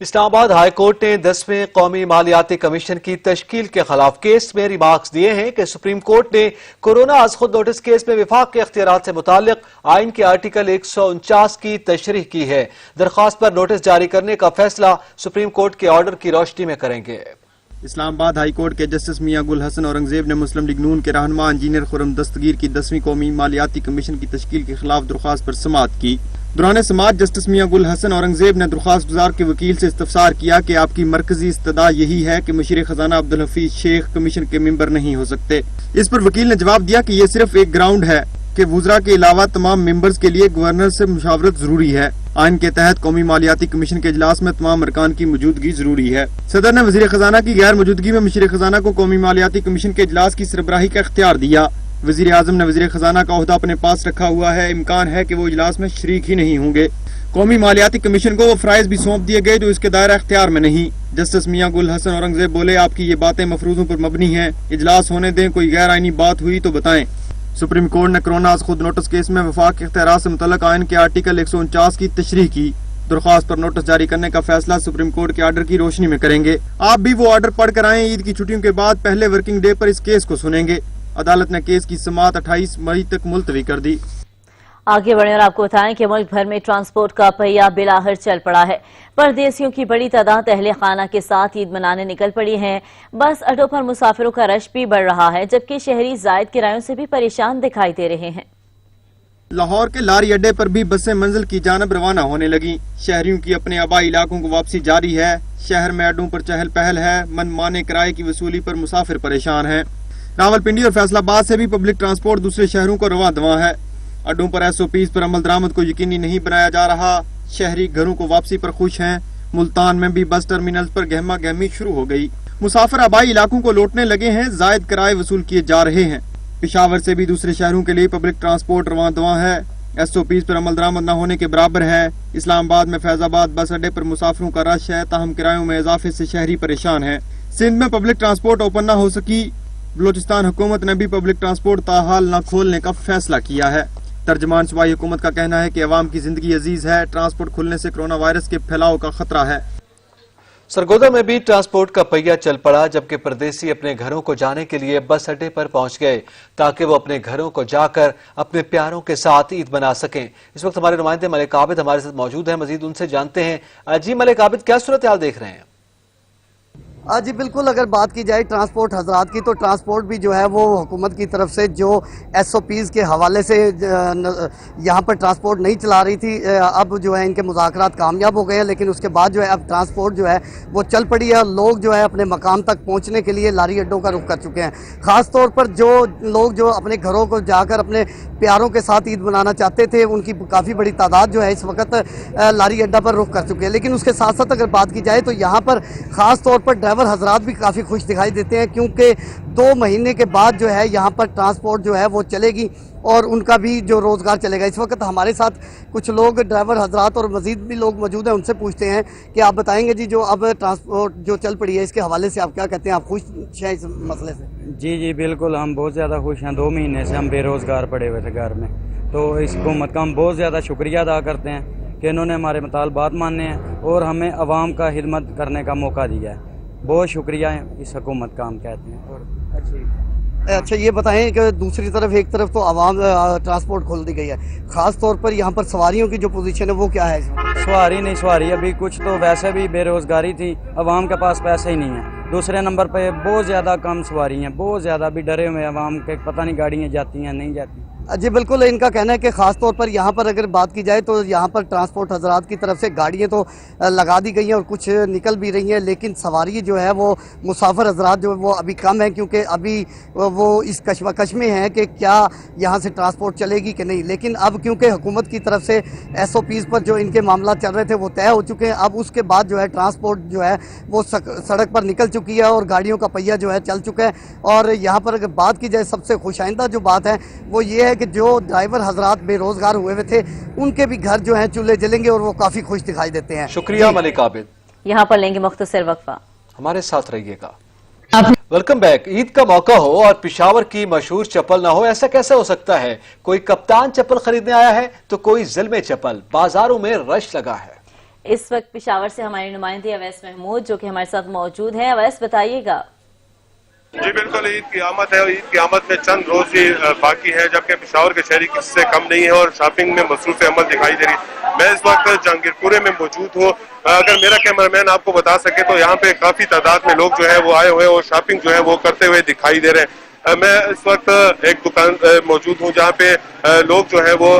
इस्लामाबाद हाई कोर्ट ने 10वें कौमी मालियाती कमीशन की तश्कील के खिलाफ केस में रिमार्क्स दिए हैं कि सुप्रीम कोर्ट ने कोरोना आज खुद नोटिस केस में विफाक के इख्तियारात से मुताल्लिक आइन के आर्टिकल 149 की तशरीह की है। दरख्वास्त पर नोटिस जारी करने का फैसला सुप्रीम कोर्ट के ऑर्डर की रोशनी में करेंगे। इस्लामाबाद हाई कोर्ट के जस्टिस मियां गुल हसन औरंगजेब ने मुस्लिम लीग नून के रहनुमा इंजीनियर खुर्रम दस्तगीर की 10वीं कौमी मालियाती कमीशन की तश्कील के खिलाफ दरख्वास्त पर समाअत की। दौरान समाअत जस्टिस मियां गुल हसन औरंगजेब ने दरख्वास्त गुजार के वकील से इस्तफसार किया कि आपकी मरकजी इस्तदा यही है कि मुशीर खजाना अब्दुल हफीज शेख कमीशन के मेंबर नहीं हो सकते। इस पर वकील ने जवाब दिया कि ये सिर्फ एक ग्राउंड है कि वुज़रा के अलावा तमाम मेंबर्स के लिए गवर्नर से मुशावरत जरूरी है। आइन के तहत कौमी मालियाती कमीशन के इजलास में तमाम अरकान की मौजूदगी जरूरी है। सदर ने वजीर खजाना की गैर मौजूदगी में मुशीर खजाना को कौमी मालियाती कमीशन के इजलास की सरबराही का इख्तियार दिया। वजीर आजम ने वजीर खजाना का ओहदा अपने पास रखा हुआ है। इम्कान है कि वो इजलास में शरीक ही नहीं होंगे। कौमी मालियाती कमीशन को वो फराइज भी सौंप दिए गए जो इसके दायरा इख्तियार में नहीं। जस्टिस मियां गुल हसन औरंगजेब बोले, आपकी ये बातें मफरूजों पर मबनी हैं, इजलास होने दें, कोई गैर आईनी बात हुई तो बताएं। सुप्रीम कोर्ट ने कोरोना आज खुद नोटिस केस में वफाक के इख्तियारात से मुतल्लिक आइन के आर्टिकल 149 की तशरीह की। दरख्वास्त पर नोटिस जारी करने का फैसला सुप्रीम कोर्ट के आर्डर की रोशनी में करेंगे। आप भी वो आर्डर पढ़ कर आए। ईद की छुट्टियों के बाद पहले वर्किंग डे पर इस केस को सुनेंगे। अदालत ने केस की समाअत 28 मई तक मुलतवी कर दी। आगे बढ़े और आपको बताएं कि मुल्क भर में ट्रांसपोर्ट का पहिया बिलाहर चल पड़ा है। परदेसियों की बड़ी तादाद अहले खाना के साथ ईद मनाने निकल पड़ी है। बस अड्डों पर मुसाफिरों का रश भी बढ़ रहा है, जबकि शहरी जायद किरायों से भी परेशान दिखाई दे रहे हैं। लाहौर के लारी अड्डे पर भी बसें मंजिल की जानब रवाना होने लगी। शहरियों की अपने आबाई इलाकों को वापसी जारी है। शहर में अड्डों पर चहल पहल है। मनमाने किराए की वसूली पर मुसाफिर परेशान है। रावलपिंडी और फैसलाबाद से भी पब्लिक ट्रांसपोर्ट दूसरे शहरों को रवा दवा है। अड्डों पर SOPs पर अमल दरामद को यकीनी नहीं बनाया जा रहा। शहरी घरों को वापसी पर खुश हैं। मुल्तान में भी बस टर्मिनल पर गहमा गहमी शुरू हो गई। मुसाफिर आबाई इलाकों को लौटने लगे हैं। जायद किराए वसूल किए जा रहे हैं। पेशावर से भी दूसरे शहरों के लिए पब्लिक ट्रांसपोर्ट रवा दवा है। SOPs पर अमल दरामद न होने के बराबर है। इस्लामाबाद में फैजाबाद बस अड्डे पर मुसाफिरों का रश है, ताहम किरायों में इजाफे से शहरी परेशान है। सिंध में पब्लिक ट्रांसपोर्ट ओपन न हो सकी। बलोचिस्तान हुकूमत ने भी पब्लिक ट्रांसपोर्ट ताहाल न खोलने का फैसला किया है। तर्जमान सूबाई हुकूमत का कहना है कि अवाम की जिंदगी अजीज है। ट्रांसपोर्ट खुलने से कोरोना वायरस के फैलाव का खतरा है। सरगोदा में भी ट्रांसपोर्ट का पहिया चल पड़ा, जबकि परदेसी अपने घरों को जाने के लिए बस अड्डे पर पहुंच गए ताकि वो अपने घरों को जाकर अपने प्यारों के साथ ईद मना सकें। इस वक्त हमारे नुमाइंदे मलिक आबिद हमारे साथ मौजूद हैं। मजीद उनसे जानते हैं। जी मलिक आबिद, क्या सूरत हाल देख रहे हैं? جی بالکل، اگر بات کی جائے ٹرانسپورٹ حضرات کی تو ٹرانسپورٹ بھی جو ہے وہ حکومت کی طرف سے جو SOPs کے حوالے سے یہاں پر ٹرانسپورٹ نہیں چلا رہی تھی، اب جو ہے ان کے مذاکرات کامیاب ہو گئے ہیں، لیکن اس کے بعد جو ہے اب ٹرانسپورٹ جو ہے وہ چل پڑی ہے اور لوگ جو ہے اپنے مقام تک پہنچنے کے لیے لاری اڈوں کا رخ کر چکے ہیں۔ خاص طور پر جو لوگ جو اپنے گھروں کو جا کر اپنے پیاروں کے ساتھ عید منانا چاہتے تھے، ان کی کافی بڑی تعداد جو ہے اس وقت لاری اڈا پر رخ کر چکے ہیں۔ لیکن اس کے ساتھ ساتھ اگر بات کی جائے تو یہاں پر خاص طور پر ڈرائیور حضرات بھی کافی خوش دکھائی دیتے ہیں، کیونکہ 2 مہینے کے بعد جو ہے یہاں پر ٹرانسپورٹ جو ہے وہ چلے گی اور ان کا بھی جو روزگار چلے گا۔ اس وقت ہمارے ساتھ کچھ لوگ ڈرائیور حضرات اور مزید بھی لوگ موجود ہیں، ان سے پوچھتے ہیں کہ آپ بتائیں گے جی جو اب ٹرانسپورٹ جو چل پڑی ہے اس کے حوالے سے آپ کیا کہتے ہیں، آپ خوش ہیں اس مسئلے سے؟ جی بالکل، ہم بہت زیادہ خوش ہیں۔ 2 مہینے سے ہم بے روزگار پڑے ہوئے تھے گھر میں، تو اس حکومت کا ہم بہت زیادہ شکریہ ادا کرتے ہیں کہ انہوں نے ہمارے مطالبات ماننے ہیں اور ہمیں عوام کا خدمت کرنے کا موقع دیا ہے۔ بہت شکریہ اس حکومت کا ہم کہتے ہیں۔ اور اچھا یہ بتائیں کہ دوسری طرف ایک طرف تو عوام ٹرانسپورٹ کھول دی گئی ہے، خاص طور پر یہاں پر سواریوں کی جو پوزیشن ہے وہ کیا ہے؟ سواری نہیں، سواری ابھی کچھ تو ویسے بھی بے روزگاری تھی، عوام کے پاس پیسے ہی نہیں ہیں۔ دوسرے نمبر پہ بہت زیادہ کم سواری ہیں، بہت زیادہ بھی ڈرے ہوئے عوام کے، پتہ نہیں گاڑیاں جاتی ہیں نہیں جاتی۔ جی بالکل، ان کا کہنا ہے کہ خاص طور پر یہاں پر اگر بات کی جائے تو یہاں پر ٹرانسپورٹ حضرات کی طرف سے گاڑیاں تو لگا دی گئی ہیں اور کچھ نکل بھی رہی ہیں، لیکن سواری جو ہے وہ مسافر حضرات جو وہ ابھی کم ہیں، کیونکہ ابھی وہ اس کشمکش میں ہیں کہ کیا یہاں سے ٹرانسپورٹ چلے گی کہ نہیں۔ لیکن اب کیونکہ حکومت کی طرف سے SOPs پر جو ان کے معاملات چل رہے تھے وہ طے ہو چکے ہیں، اب اس کے بعد جو ہے ٹرانسپورٹ جو ہے وہ سڑک پر نکل چکی ہے اور گاڑیوں کا پہیہ جو ہے چل چکا ہے۔ اور یہاں پر اگر بات کی جائے سب سے خوش آئندہ جو بات ہے وہ یہ ہے کہ جو ڈرائیور حضرات بے روزگار ہوئے ہوئے تھے ان کے بھی گھر جو ہیں چولہے جلیں گے اور وہ کافی خوش دکھائی دیتے ہیں۔ شکریہ ملک عابد، یہاں پر لیں گے مختصر وقفہ، ہمارے ساتھ رہیے گا۔ Welcome back. عید کا موقع ہو اور پشاور کی مشہور چپل نہ ہو، ایسا کیسے ہو سکتا ہے؟ کوئی کپتان چپل خریدنے آیا ہے تو کوئی ظلم چپل، بازاروں میں رش لگا ہے۔ اس وقت پشاور سے ہماری نمائندے اویس محمود جو کہ ہمارے ساتھ موجود ہیں۔ اویس بتائیے گا۔ جی بالکل، عید کی آمد ہے اور عید کی آمد میں چند روز ہی باقی ہے، جبکہ پشاور کے شہری کسی سے کم نہیں ہے اور شاپنگ میں مصروف عمل دکھائی دے رہی ہے۔ میں اس وقت جہانگیر پورے میں موجود ہوں۔ اگر میرا کیمرہ مین آپ کو بتا سکے تو یہاں پہ کافی تعداد میں لوگ جو ہے وہ آئے ہوئے اور شاپنگ جو ہے وہ کرتے ہوئے دکھائی دے رہے ہیں۔ میں اس وقت ایک دکان موجود ہوں جہاں پہ لوگ جو ہے وہ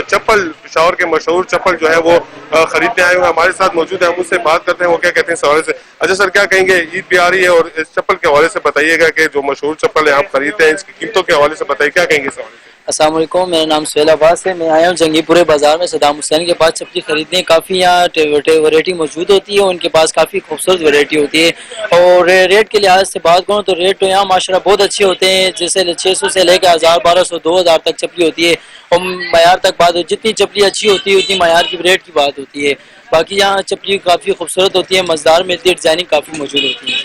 چپل، پشاور کے مشہور چپل جو ہے وہ خریدنے آئے ہوئے ہمارے ساتھ موجود ہیں، ہم اس سے بات کرتے ہیں وہ کیا کہتے ہیں اس حوالے سے۔ اچھا سر، کیا کہیں گے؟ عید بھی آ رہی ہے اور اس چپل کے حوالے سے بتائیے گا کہ جو مشہور چپل ہے آپ خریدتے ہیں، اس کی قیمتوں کے حوالے سے بتائیے، کیا کہیں گے اس حوالے سے؟ السلام علیکم، میرا نام سہیل عباس ہے، میں آیا ہوں جنگی پورے بازار میں صدام حسین کے پاس چپلی خریدنے۔ کافی یہاں ویرائٹی موجود ہوتی ہے، ان کے پاس کافی خوبصورت ویرائٹی ہوتی ہے، اور ریٹ کے لحاظ سے بات کروں تو ریٹ تو یہاں ماشاءاللہ بہت اچھے ہوتے ہیں، جیسے 600 سے لے کے 1000 1200 2000 تک چپلی ہوتی ہے، اور معیار تک بات ہو، جتنی چپلی اچھی ہوتی ہے اتنی معیار کی ریٹ کی بات ہوتی ہے۔ باقی یہاں چپلی کافی خوبصورت ہوتی ہے، مزدار ملتی ہے، ڈیزائننگ کافی موجود ہوتی ہے۔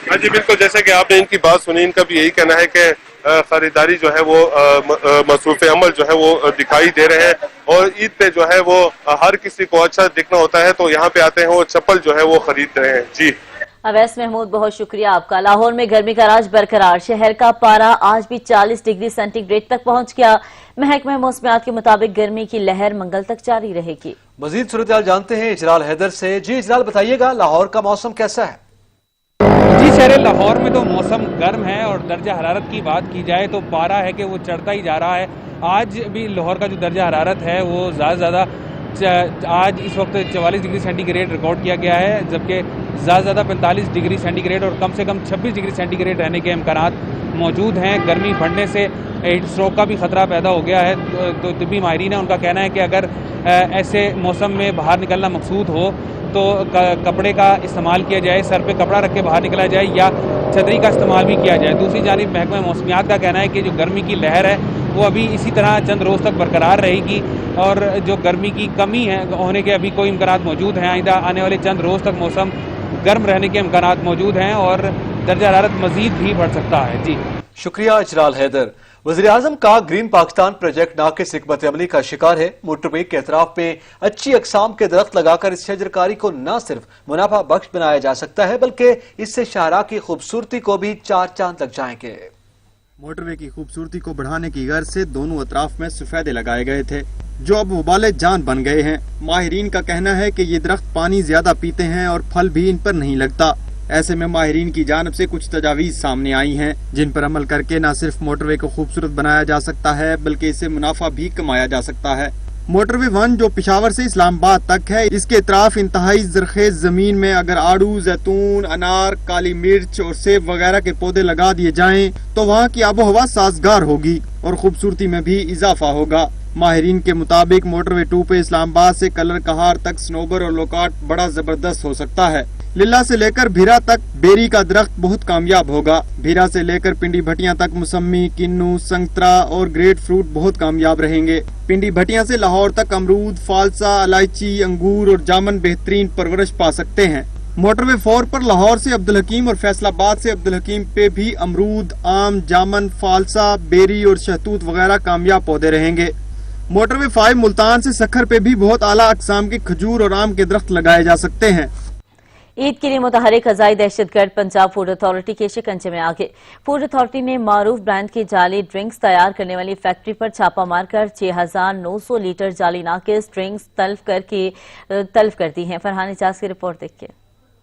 ہاں جی بالکل، جیسے کہ آپ نے ان کی بات سنی، ان کا بھی یہی کہنا ہے کہ خریداری جو ہے وہ مصروف عمل جو ہے وہ دکھائی دے رہے ہیں، اور عید پہ جو ہے وہ ہر کسی کو اچھا دکھنا ہوتا ہے تو یہاں پہ آتے ہیں وہ چپل جو ہے وہ خرید رہے ہیں۔ جی اویس محمود، بہت شکریہ آپ کا۔ لاہور میں گرمی کا راج برقرار، شہر کا پارا آج بھی 40 ڈگری سینٹی گریڈ تک پہنچ گیا۔ محکمہ موسمیات کے مطابق گرمی کی لہر منگل تک جاری رہے گی۔ مزید صورتحال جانتے ہیں اجلال حیدر سے۔ جی اجلال، بتائیے گا لاہور کا موسم کیسا ہے؟ جی شہر لاہور میں تو موسم گرم ہے، اور درجہ حرارت کی بات کی جائے تو پارا ہے کہ وہ چڑھتا ہی جا رہا ہے۔ آج بھی لاہور کا جو درجہ حرارت ہے وہ زیادہ آج اس وقت 44 ڈگری سینٹی گریڈ ریکارڈ کیا گیا ہے، جبکہ زیادہ 45 ڈگری سینٹی گریڈ اور کم سے کم 26 ڈگری سینٹی گریڈ رہنے کے امکانات موجود ہیں۔ گرمی بڑھنے سے ہیٹ اسٹروک کا بھی خطرہ پیدا ہو گیا ہے، تو طبی ماہرین ہیں ان کا کہنا ہے کہ اگر ایسے موسم میں باہر نکلنا مقصود ہو تو کپڑے کا استعمال کیا جائے، سر پہ کپڑا رکھ کے باہر نکلا جائے یا چھتری کا استعمال بھی کیا جائے۔ دوسری جانب محکمہ موسمیات کا کہنا ہے کہ جو گرمی کی لہر ہے وہ ابھی اسی طرح چند روز تک برقرار رہے گی، اور جو گرمی کی کمی ہے ہونے کے ابھی کوئی امکانات موجود ہیں۔ آئندہ آنے والے چند روز تک موسم گرم رہنے کے امکانات موجود ہیں اور درجہ حرارت مزید بھی بڑھ سکتا ہے۔ جی شکریہ اجلال حیدر۔ وزیراعظم کا گرین پاکستان پروجیکٹ ناقص حکمت عملی کا شکار ہے۔ موٹر وے کے اطراف پہ اچھی اقسام کے درخت لگا کر اس شجرکاری کو نہ صرف منافع بخش بنایا جا سکتا ہے بلکہ اس سے شاہراہ کی خوبصورتی کو بھی 4 چاند لگ جائیں گے۔ موٹر وے کی خوبصورتی کو بڑھانے کی غرض سے دونوں اطراف میں سفیدے لگائے گئے تھے جو اب وبال جان بن گئے ہیں۔ ماہرین کا کہنا ہے کہ یہ درخت پانی زیادہ پیتے ہیں اور پھل بھی ان پر نہیں لگتا۔ ایسے میں ماہرین کی جانب سے کچھ تجاویز سامنے آئی ہیں جن پر عمل کر کے نہ صرف موٹر وے کو خوبصورت بنایا جا سکتا ہے بلکہ اس سے منافع بھی کمایا جا سکتا ہے۔ موٹر وے 1 جو پشاور سے اسلام آباد تک ہے، اس کے اطراف انتہائی زرخیز زمین میں اگر آڑو، زیتون، انار، کالی مرچ اور سیب وغیرہ کے پودے لگا دیے جائیں تو وہاں کی آب و ہوا سازگار ہوگی اور خوبصورتی میں بھی اضافہ ہوگا۔ ماہرین کے مطابق موٹر وے 2 پہ اسلام آباد سے کلر کہار تک سنوبر اور لوکاٹ بڑا زبردست ہو سکتا ہے۔ للہ سے لے کر بھیرا تک بیری کا درخت بہت کامیاب ہوگا۔ بھیرا سے لے کر پنڈی بھٹیاں تک موسمی، کنو، سنگترا اور گریٹ فروٹ بہت کامیاب رہیں گے۔ پنڈی بھٹیاں سے لاہور تک امرود، فالسا، الائچی، انگور اور جامن بہترین پرورش پا سکتے ہیں۔ موٹر وے 4 پر لاہور سے عبدالحکیم اور فیصل آباد سے عبدالحکیم پہ بھی امرود، آم، جامن، فالسا، بیری اور شہتوت وغیرہ کامیاب پودے رہیں گے۔ موٹر وے 5 ملتان سے سکھر پہ بھی بہت اعلیٰ اقسام کے کھجور اور آم کے درخت لگائے جا سکتے ہیں۔ عید کے لیے متحرک قضائی دہشت گرد پنجاب فوڈ اتھارٹی کے شکنجے میں آگے۔ فوڈ اتھارٹی نے معروف برانڈ کی جعلی ڈرنکس تیار کرنے والی فیکٹری پر چھاپہ مار کر 6,900 لیٹر جعلی ناقص ڈرنکس تلف کر دی ہیں۔ فرحان اجاز کی رپورٹ دیکھیں۔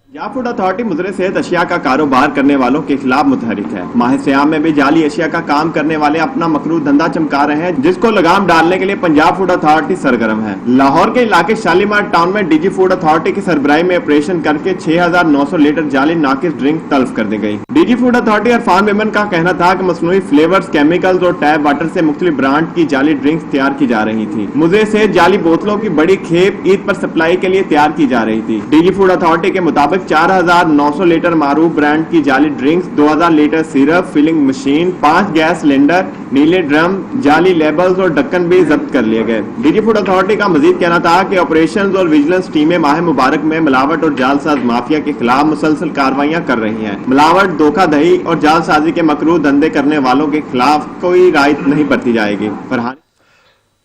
پنجاب فوڈ اتھارٹی مضر صحت اشیاء کا کاروبار کرنے والوں کے خلاف متحرک ہے۔ ماہ سیام میں بھی جعلی اشیاء کا کام کرنے والے اپنا مکروہ دھندا چمکا رہے ہیں جس کو لگام ڈالنے کے لیے پنجاب فوڈ اتھارٹی سرگرم ہے۔ لاہور کے علاقے شالیمار ٹاؤن میں ڈی جی فوڈ اتھارٹی کی سربراہی میں آپریشن کر کے 6,900 لیٹر جعلی ناقص ڈرنک تلف کر دی گئی۔ ڈی جی فوڈ اتھارٹی اور فارم ویمن کا کہنا تھا کہ مصنوعی فلیورز، کیمیکلز اور ٹیپ واٹر سے مختلف برانڈ کی جعلی ڈرنکس تیار کی جا رہی تھی۔ مضر صحت جعلی بوتلوں کی بڑی کھیپ عید پر سپلائی کے لیے تیار کی جا رہی تھی۔ ڈی جی فوڈ اتھارٹی کے مطابق 4,900 لیٹر معروف برانڈ کی جعلی drinks, 2,000 litre syrup, filling machine, 5 gas cylinder, نیلے ڈرم، جعلی لیبلز اور ڈکن بھی ضبط کر لیے گئے۔ ڈی جی فوڈ اتھارٹی کا مزید کہنا تھا کہ آپریشنز اور ویجیلنس ٹیمیں ماہ مبارک میں ملاوٹ اور جعل ساز مافیا کے خلاف مسلسل کارروائیاں کر رہی ہیں۔ ملاوٹ، دھوکہ دہی اور جعل سازی کے مکروہ دھندے کرنے والوں کے خلاف کوئی رعایت نہیں برتی جائے گی۔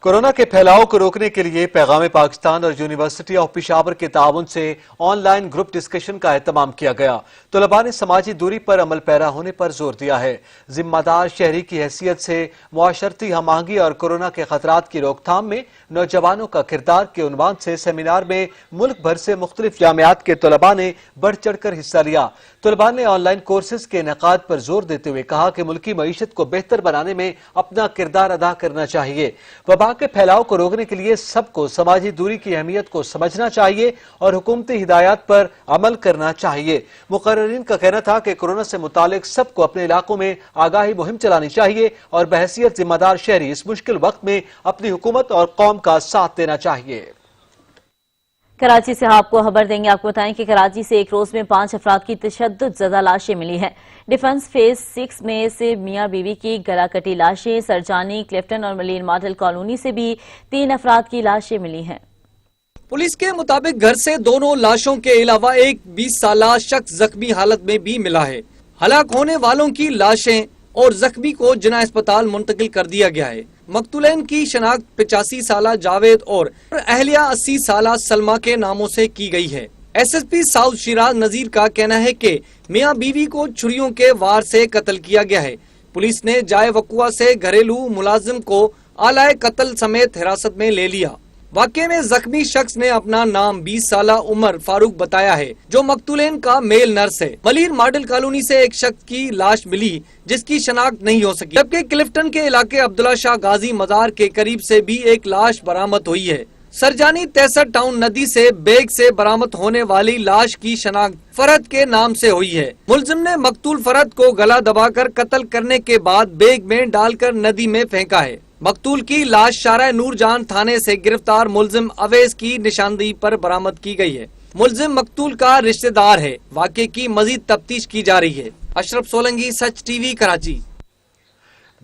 کورونا کے پھیلاؤ کو روکنے کے لیے پیغام پاکستان اور یونیورسٹی آف پشاور کے تعاون سے آن لائن گروپ ڈسکشن کا اہتمام کیا گیا۔ طلباء نے سماجی دوری پر عمل پیرا ہونے پر زور دیا ہے۔ ذمہ دار شہری کی حیثیت سے معاشرتی ہم آہنگی اور کورونا کے خطرات کی روک تھام میں نوجوانوں کا کردار کے عنوان سے سیمینار میں ملک بھر سے مختلف جامعات کے طلباء نے بڑھ چڑھ کر حصہ لیا۔ طلباء نے آن لائن کورسز کے انعقاد پر زور دیتے ہوئے کہا کہ ملکی معیشت کو بہتر بنانے میں اپنا کردار ادا کرنا چاہیے۔ وبا کے پھیلاؤ کو روکنے کے لیے سب کو سماجی دوری کی اہمیت کو سمجھنا چاہیے اور حکومتی ہدایات پر عمل کرنا چاہیے۔ مقررین کا کہنا تھا کہ کورونا سے متعلق سب کو اپنے علاقوں میں آگاہی مہم چلانی چاہیے اور بحیثیت ذمہ دار شہری اس مشکل وقت میں اپنی حکومت اور قوم کا ساتھ دینا چاہیے۔ کراچی سے آپ کو خبر دیں گے۔ آپ کو بتائیں کہ کراچی سے ایک روز میں 5 افراد کی تشدد زدہ لاشیں ملی ہیں۔ ڈیفنس فیز 6 میں سے میاں بیوی کی گلا کٹی لاشیں، سرجانی، کلفٹن اور ملین ماڈل کالونی سے بھی 3 افراد کی لاشیں ملی ہیں۔ پولیس کے مطابق گھر سے دونوں لاشوں کے علاوہ ایک 20 سالہ شخص زخمی حالت میں بھی ملا ہے۔ ہلاک ہونے والوں کی لاشیں اور زخمی کو جناح اسپتال منتقل کر دیا گیا ہے۔ مقتولین کی شناخت 85 سالہ جاوید اور اہلیہ 80 سالہ سلمہ کے ناموں سے کی گئی ہے۔ S S P south Shiraz Nazir کا کہنا ہے کہ میاں بیوی کو چھریوں کے وار سے قتل کیا گیا ہے۔ پولیس نے جائے وقوع سے گھریلو ملازم کو آلائے قتل سمیت حراست میں لے لیا۔ واقعے میں زخمی شخص نے اپنا نام 20 سالہ عمر فاروق بتایا ہے جو مقتولین کا میل نرس ہے۔ ملیر ماڈل کالونی سے ایک شخص کی لاش ملی جس کی شناخت نہیں ہو سکی، جبکہ کلفٹن کے علاقے عبداللہ شاہ غازی مزار کے قریب سے بھی ایک لاش برآمد ہوئی ہے۔ سرجانی 63 ٹاؤن ندی سے بیگ سے برآمد ہونے والی لاش کی شناخت فرد کے نام سے ہوئی ہے۔ ملزم نے مقتول فرد کو گلا دبا کر قتل کرنے کے بعد بیگ میں ڈال کر ندی میں پھینکا ہے۔ مقتول کی لاش شارع نور جان تھانے سے گرفتار ملزم اویس کی نشاندہی پر برآمد کی گئی ہے۔ ملزم مقتول کا رشتہ دار ہے۔ واقعے کی مزید تفتیش کی جا رہی ہے۔ اشرف سولنگی، سچ ٹی وی، کراچی۔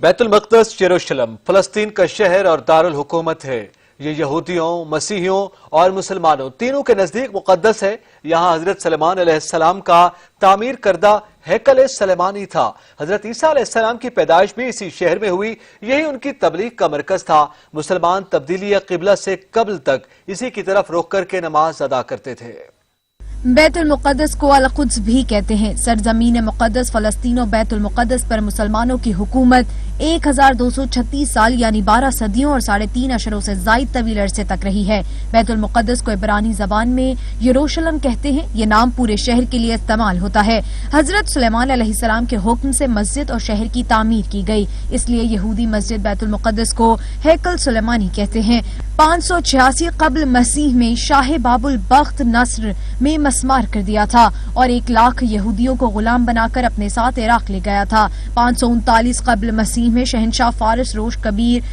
بیت المقدس یروشلم فلسطین کا شہر اور دارالحکومت ہے۔ یہ یہودیوں، مسیحیوں اور مسلمانوں تینوں کے نزدیک مقدس ہے۔ یہاں حضرت سلیمان علیہ السلام کا تعمیر کردہ ہیکل سلیمانی تھا۔ حضرت عیسیٰ علیہ السلام کی پیدائش بھی اسی شہر میں ہوئی۔ یہی ان کی تبلیغ کا مرکز تھا۔ مسلمان تبدیلی قبلہ سے قبل تک اسی کی طرف رخ کر کے نماز ادا کرتے تھے۔ बैतुल मुक़द्दस को अल कुद्स भी कहते हैं। सरजमीन मुक़द्दस फ़लस्तीन और बैतुल मुक़द्दस पर मुसलमानों की हुकूमत 1236 साल यानी 12 सदियों और 3.5 अशरों से ज़ायद तवील अरसे तक रही है। बैतुल मुक़द्दस को इब्रानी ज़बान में यरूशलेम कहते हैं। ये नाम पूरे शहर के लिए इस्तेमाल होता है। हजरत सुलेमान अलैहिस्सलाम के हुक्म से मस्जिद और शहर की तामीर की गई, इसलिए यहूदी मस्जिद बैतुल मुक़द्दस को हैकल सुलेमानी कहते हैं। 586 कब्ल मसीह में शाह बाबुल बख्त नस्र में मस्मार कर दिया था और 1 लाख यहूदियों को गुलाम बनाकर अपने साथ इराक ले गया था। 539 कब्ल मसीह में शहनशाह फारिस रोश कबीर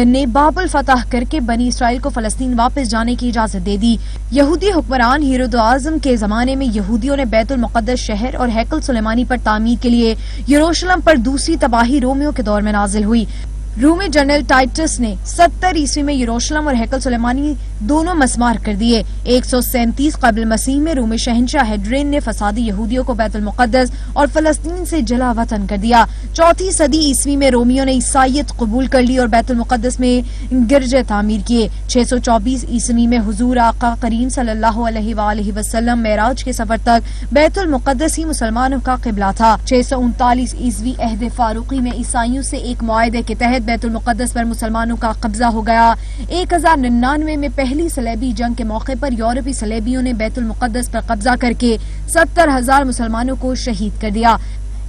ने बाबुल फतह करके बनी इसराइल को फलस्तीन वापस जाने की इजाजत दे दी। यहूदी हुक्मरान हेरोद आज़म के जमाने में यहूदियों ने बैतुल मुक़द्दस शहर और हैकल सुलेमानी पर तामीर के लिए यरूशलेम पर दूसरी तबाही रोमियों के दौर में नाजिल हुई। रूमी जनरल टाइटस ने 70 ईस्वी में यरूशलेम और हैकल सुलेमानी दोनों मस्मार कर दिए। 137 कब्ल मसीह में रूमी शहनशाह हेड्रेन ने फसादी यहूदियों को बैतुल मुक़द्दस और फलस्तीन से जला वतन कर दिया। 4वीं सदी ईस्वी में रोमियों ने ईसाईयत कबूल कर ली और बैतुल मुक़द्दस में गिरजे तामीर किए। 624 ईस्वी में हुजूर आका करीम सल्लल्लाहु अलैहि वसल्लम मेराज के सफर तक बैतुल मुक़द्दस ही मुसलमानों का क़िबला था। 639 ईस्वी अहद फारूकी में ईसाइयों से एक मुआहदे के तहत बैतुल मुक़द्दस पर मुसलमानों का कब्जा हो गया। 1099 में पहली सलेबी जंग के मौके पर यूरोपी सलेबियों ने बैतुल मुक़द्दस पर कब्जा करके 70,000 मुसलमानों को शहीद कर दिया।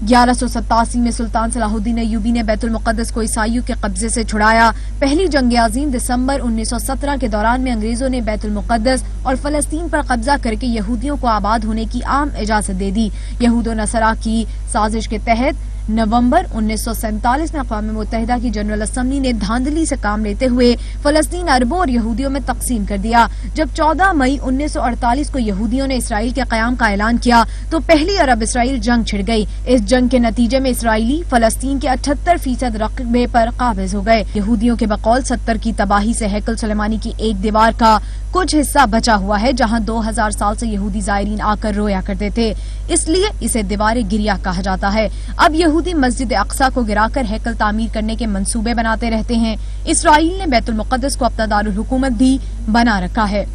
1187 में सुल्तान सलाहुद्दीन अय्यूबी ने बैतुल मुक़द्दस को ईसाइयों के कब्जे से छुड़ाया। पहली जंग अज़ीम दिसंबर 1917 के दौरान में अंग्रेजों ने बैतुल मुक़द्दस और फलस्तीन पर कब्जा करके यहूदियों को आबाद होने की आम इजाजत दे दी। यहूद और नसरा की साजिश के तहत नवंबर 1947 में अक़वाम मुत्तहिदा की जनरल असम्बली ने धांधली से काम लेते हुए फलस्तीन अरबों और यहूदियों में तकसीम कर दिया। जब 14 मई 1948 को यहूदियों ने इसराइल के क़याम का ऐलान किया तो पहली अरब इसराइल जंग छिड़ गई। इस जंग के नतीजे में इसराइली फलस्तीन के 78% रकबे पर काबिज हो गए। यहूदियों के बकौल 70 की तबाही से हैकल सुलेमानी की एक दीवार का कुछ हिस्सा बचा हुआ है, जहां 2000 साल से यहूदी ज़ायरीन आकर रोया करते थे, इसलिए इसे दीवार गिरिया कहा जाता है। अब यहूदी मस्जिद अक्सा को गिराकर हैकल तामीर करने के मंसूबे बनाते रहते हैं। इसराइल ने बैतुल मुक़द्दस को अपना दारुल हुकूमत भी बना रखा है,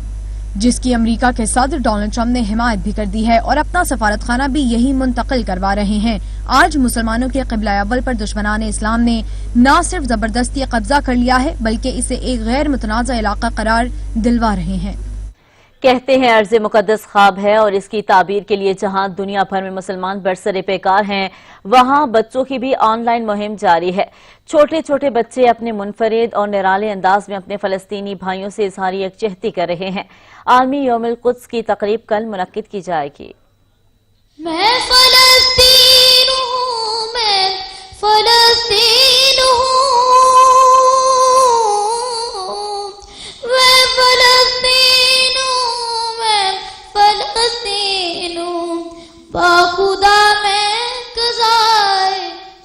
जिसकी अमेरिका के सदर डोनाल्ड ट्रंप ने हिमायत भी कर दी है और अपना सफारत खाना भी यही मुंतकिल करवा रहे हैं। आज मुसलमानों के क़िबला अव्वल पर दुश्मनान इस्लाम ने न सिर्फ जबरदस्ती कब्जा कर लिया है बल्कि इसे एक गैर मुतनाज़ा इलाका करार दिलवा रहे हैं। कहते हैं अर्ज़ मुक़द्दस ख्वाब है और इसकी ताबीर के लिए जहां दुनिया भर में मुसलमान बरसरे पेकार हैं, वहां बच्चों की भी ऑनलाइन मुहिम जारी है। छोटे छोटे बच्चे अपने मुनफरिद और निराले अंदाज में अपने फलस्तीनी भाइयों से इज़हार यकजहती कर रहे हैं। आलमी यौमुल कुद्स की तकरीब कल मुनक्किद की जाएगी। मैं फलस्तीन हूँ, मैं फलस्तीन हूँ, मैं फलस्तीन हूँ, मैं फलस्तीन हूँ, बाखुदा मैं कज़ाए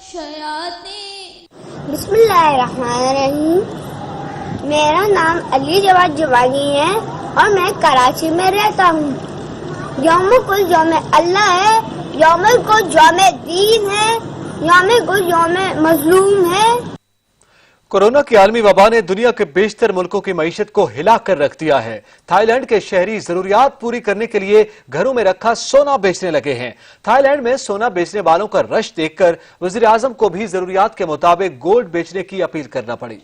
शयातीन। बिस्मिल्लाहिर्रहमानिर्रहीम। मेरा नाम अली जवाद जवानी है और मैं कराची में रहता हूँ। यौमुल कुल यौम अल्लाह है, यौमुल कुल यौम दीन है, यौमुल कुल यौम मजलूम है। कोरोना की आलमी वबा ने दुनिया के बेशतर मुल्कों की मईशत को हिला कर रख दिया है। थाईलैंड के शहरी जरूरियात पूरी करने के लिए घरों में रखा सोना बेचने लगे हैं। थाईलैंड में सोना बेचने वालों का रश देखकर वजीर आजम को भी जरूरियात के मुताबिक गोल्ड बेचने की अपील करना पड़ी।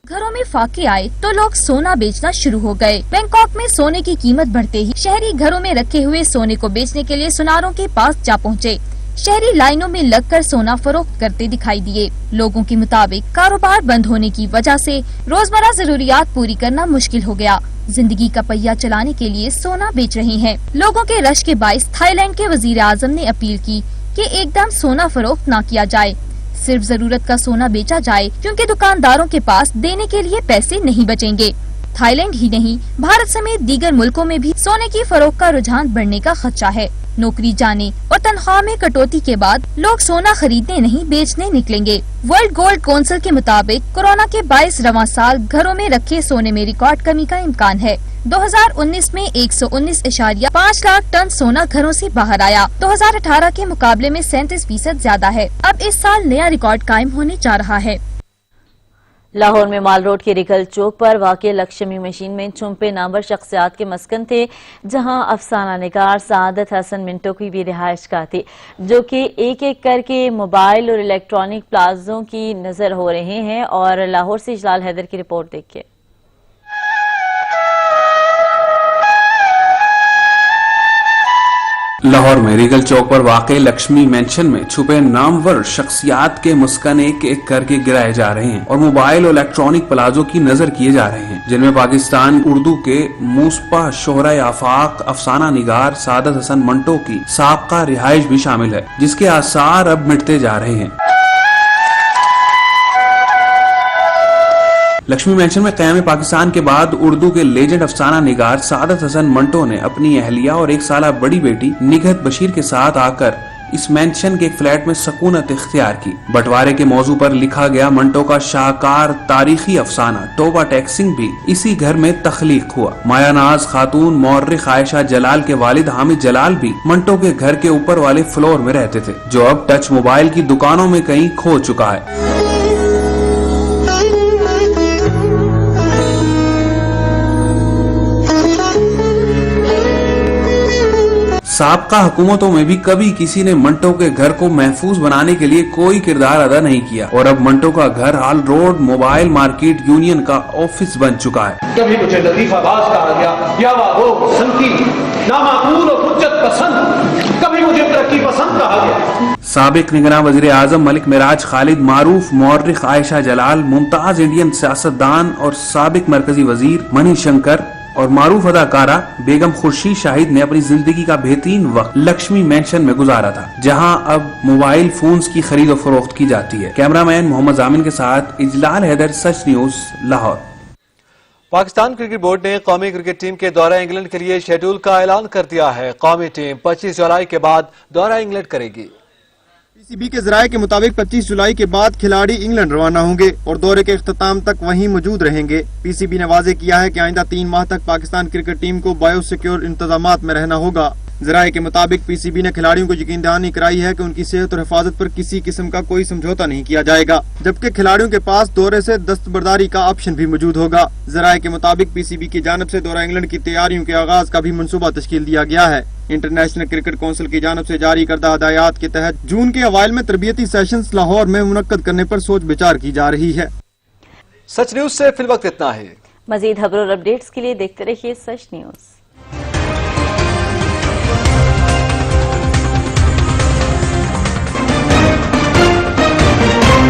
घरों में फाके आए तो लोग सोना बेचना शुरू हो गए। बैंकॉक में सोने की कीमत बढ़ते ही शहरी घरों में रखे हुए सोने को बेचने के लिए सुनारों के पास जा पहुँचे। शहरी लाइनों में लगकर सोना फरोख्त करते दिखाई दिए। लोगों के मुताबिक कारोबार बंद होने की वजह से रोजमर्रा जरूरियात पूरी करना मुश्किल हो गया। जिंदगी का पहिया चलाने के लिए सोना बेच रहे हैं। लोगों के रश के बाइस थाईलैंड के वजीर आजम ने अपील की कि एकदम सोना फरोख्त न किया जाए, सिर्फ जरूरत का सोना बेचा जाए, क्योंकि दुकानदारों के पास देने के लिए पैसे नहीं बचेंगे। थाईलैंड ही नहीं, भारत समेत दीगर मुल्कों में भी सोने की फरोख्त का रुझान बढ़ने का खदशा है। नौकरी जाने और तनख्वाह में कटौती के बाद लोग सोना खरीदने नहीं बेचने निकलेंगे। वर्ल्ड गोल्ड काउंसिल के मुताबिक कोरोना के 22 रवां साल घरों में रखे सोने में रिकॉर्ड कमी का इम्कान है। 2019 में 119.5 लाख टन सोना घरों से बाहर आया। 2018 के मुकाबले में 37% ज्यादा है। अब इस साल नया रिकॉर्ड कायम होने जा रहा है। لاہور میں مال روڈ کے ریگل چوک پر واقع لکشمی مشین میں چھمپے نامور شخصیات کے مسکن تھے، جہاں افسانہ نگار سعادت حسن منٹو کی بھی رہائش گاہ تھی، جو کہ ایک ایک کر کے موبائل اور الیکٹرانک پلازوں کی نظر ہو رہے ہیں۔ اور لاہور سے اجلال حیدر کی رپورٹ دیکھیے۔ لاہور میں ریگل چوک پر واقع لکشمی مینشن میں چھپے نامور شخصیات کے مسکن ایک ایک کر کے گرائے جا رہے ہیں اور موبائل اور الیکٹرانک پلازوں کی نظر کیے جا رہے ہیں، جن میں پاکستان اردو کے موسپا شہرۂ آفاق افسانہ نگار سعادت حسن منٹو کی سابقہ رہائش بھی شامل ہے، جس کے آثار اب مٹتے جا رہے ہیں۔ لکشمی مینشن میں قیام پاکستان کے بعد اردو کے لیجنڈ افسانہ نگار سعادت حسن منٹو نے اپنی اہلیہ اور 1 سالہ بڑی بیٹی نگہت بشیر کے ساتھ آ کر اس مینشن کے ایک فلیٹ میں سکونت اختیار کی۔ بٹوارے کے موضوع پر لکھا گیا منٹو کا شاہکار تاریخی افسانہ توبہ ٹیکسنگ بھی اسی گھر میں تخلیق ہوا۔ مایا ناز خاتون مورخ عائشہ جلال کے والد حامد جلال بھی منٹو کے گھر کے اوپر والے فلور میں رہتے تھے، جو اب ٹچ موبائل کی دکانوں میں کہیں کھو چکا ہے۔ سابقہ حکومتوں میں بھی کبھی کسی نے منٹو کے گھر کو محفوظ بنانے کے لیے کوئی کردار ادا نہیں کیا، اور اب منٹو کا گھر hall road mobile market union کا آفس بن چکا ہے۔ کبھی مجھے لطیفہ باز کہا گیا یا وہ سنتی نامعقول اور حجت پسند، کبھی مجھے ترقی پسند کہا گیا۔ سابق نگراں وزیر اعظم ملک معراج خالد، معروف مورخ عائشہ جلال، ممتاز انڈین سیاستدان اور سابق مرکزی وزیر منی شنکر اور معروف اداکارہ بیگم خورشید شاہد نے اپنی زندگی کا بہترین وقت لکشمی مینشن میں گزارا تھا، جہاں اب موبائل فونز کی خرید و فروخت کی جاتی ہے۔ کیمرہ مین محمد ضامن کے ساتھ Ijlal Haider, Sach news, Lahore. Pakistan cricket board نے قومی کرکٹ ٹیم کے دورہ انگلینڈ کے لیے شیڈول کا اعلان کر دیا ہے۔ قومی ٹیم 25 جولائی کے بعد دورہ انگلینڈ کرے گی۔ پی سی بی کے ذرائع کے مطابق 25 جولائی کے بعد کھلاڑی انگلینڈ روانہ ہوں گے اور دورے کے اختتام تک وہیں موجود رہیں گے۔ پی سی بی نے واضح کیا ہے کہ آئندہ 3 ماہ تک پاکستان کرکٹ ٹیم کو بایو سیکیور انتظامات میں رہنا ہوگا۔ ذرائع کے مطابق پی سی بی نے کھلاڑیوں کو یقین دہانی کرائی ہے کہ ان کی صحت اور حفاظت پر کسی قسم کا کوئی سمجھوتا نہیں کیا جائے گا، جبکہ کھلاڑیوں کے پاس دورے سے دستبرداری کا آپشن بھی موجود ہوگا۔ ذرائع کے مطابق پی سی بی کی جانب سے دورہ انگلینڈ کی تیاریوں کے آغاز کا بھی منصوبہ تشکیل دیا گیا ہے۔ انٹرنیشنل کرکٹ کونسل کی جانب سے جاری کردہ ہدایات کے تحت جون کے اوائل میں تربیتی سیشنز لاہور میں منعقد کرنے پر سوچ بچار کی جا رہی ہے۔ سچ نیوز سے فی الوقت اتنا ہے۔ مزید خبروں اور اپڈیٹس کے لیے دیکھتے رہیے سچ نیوز۔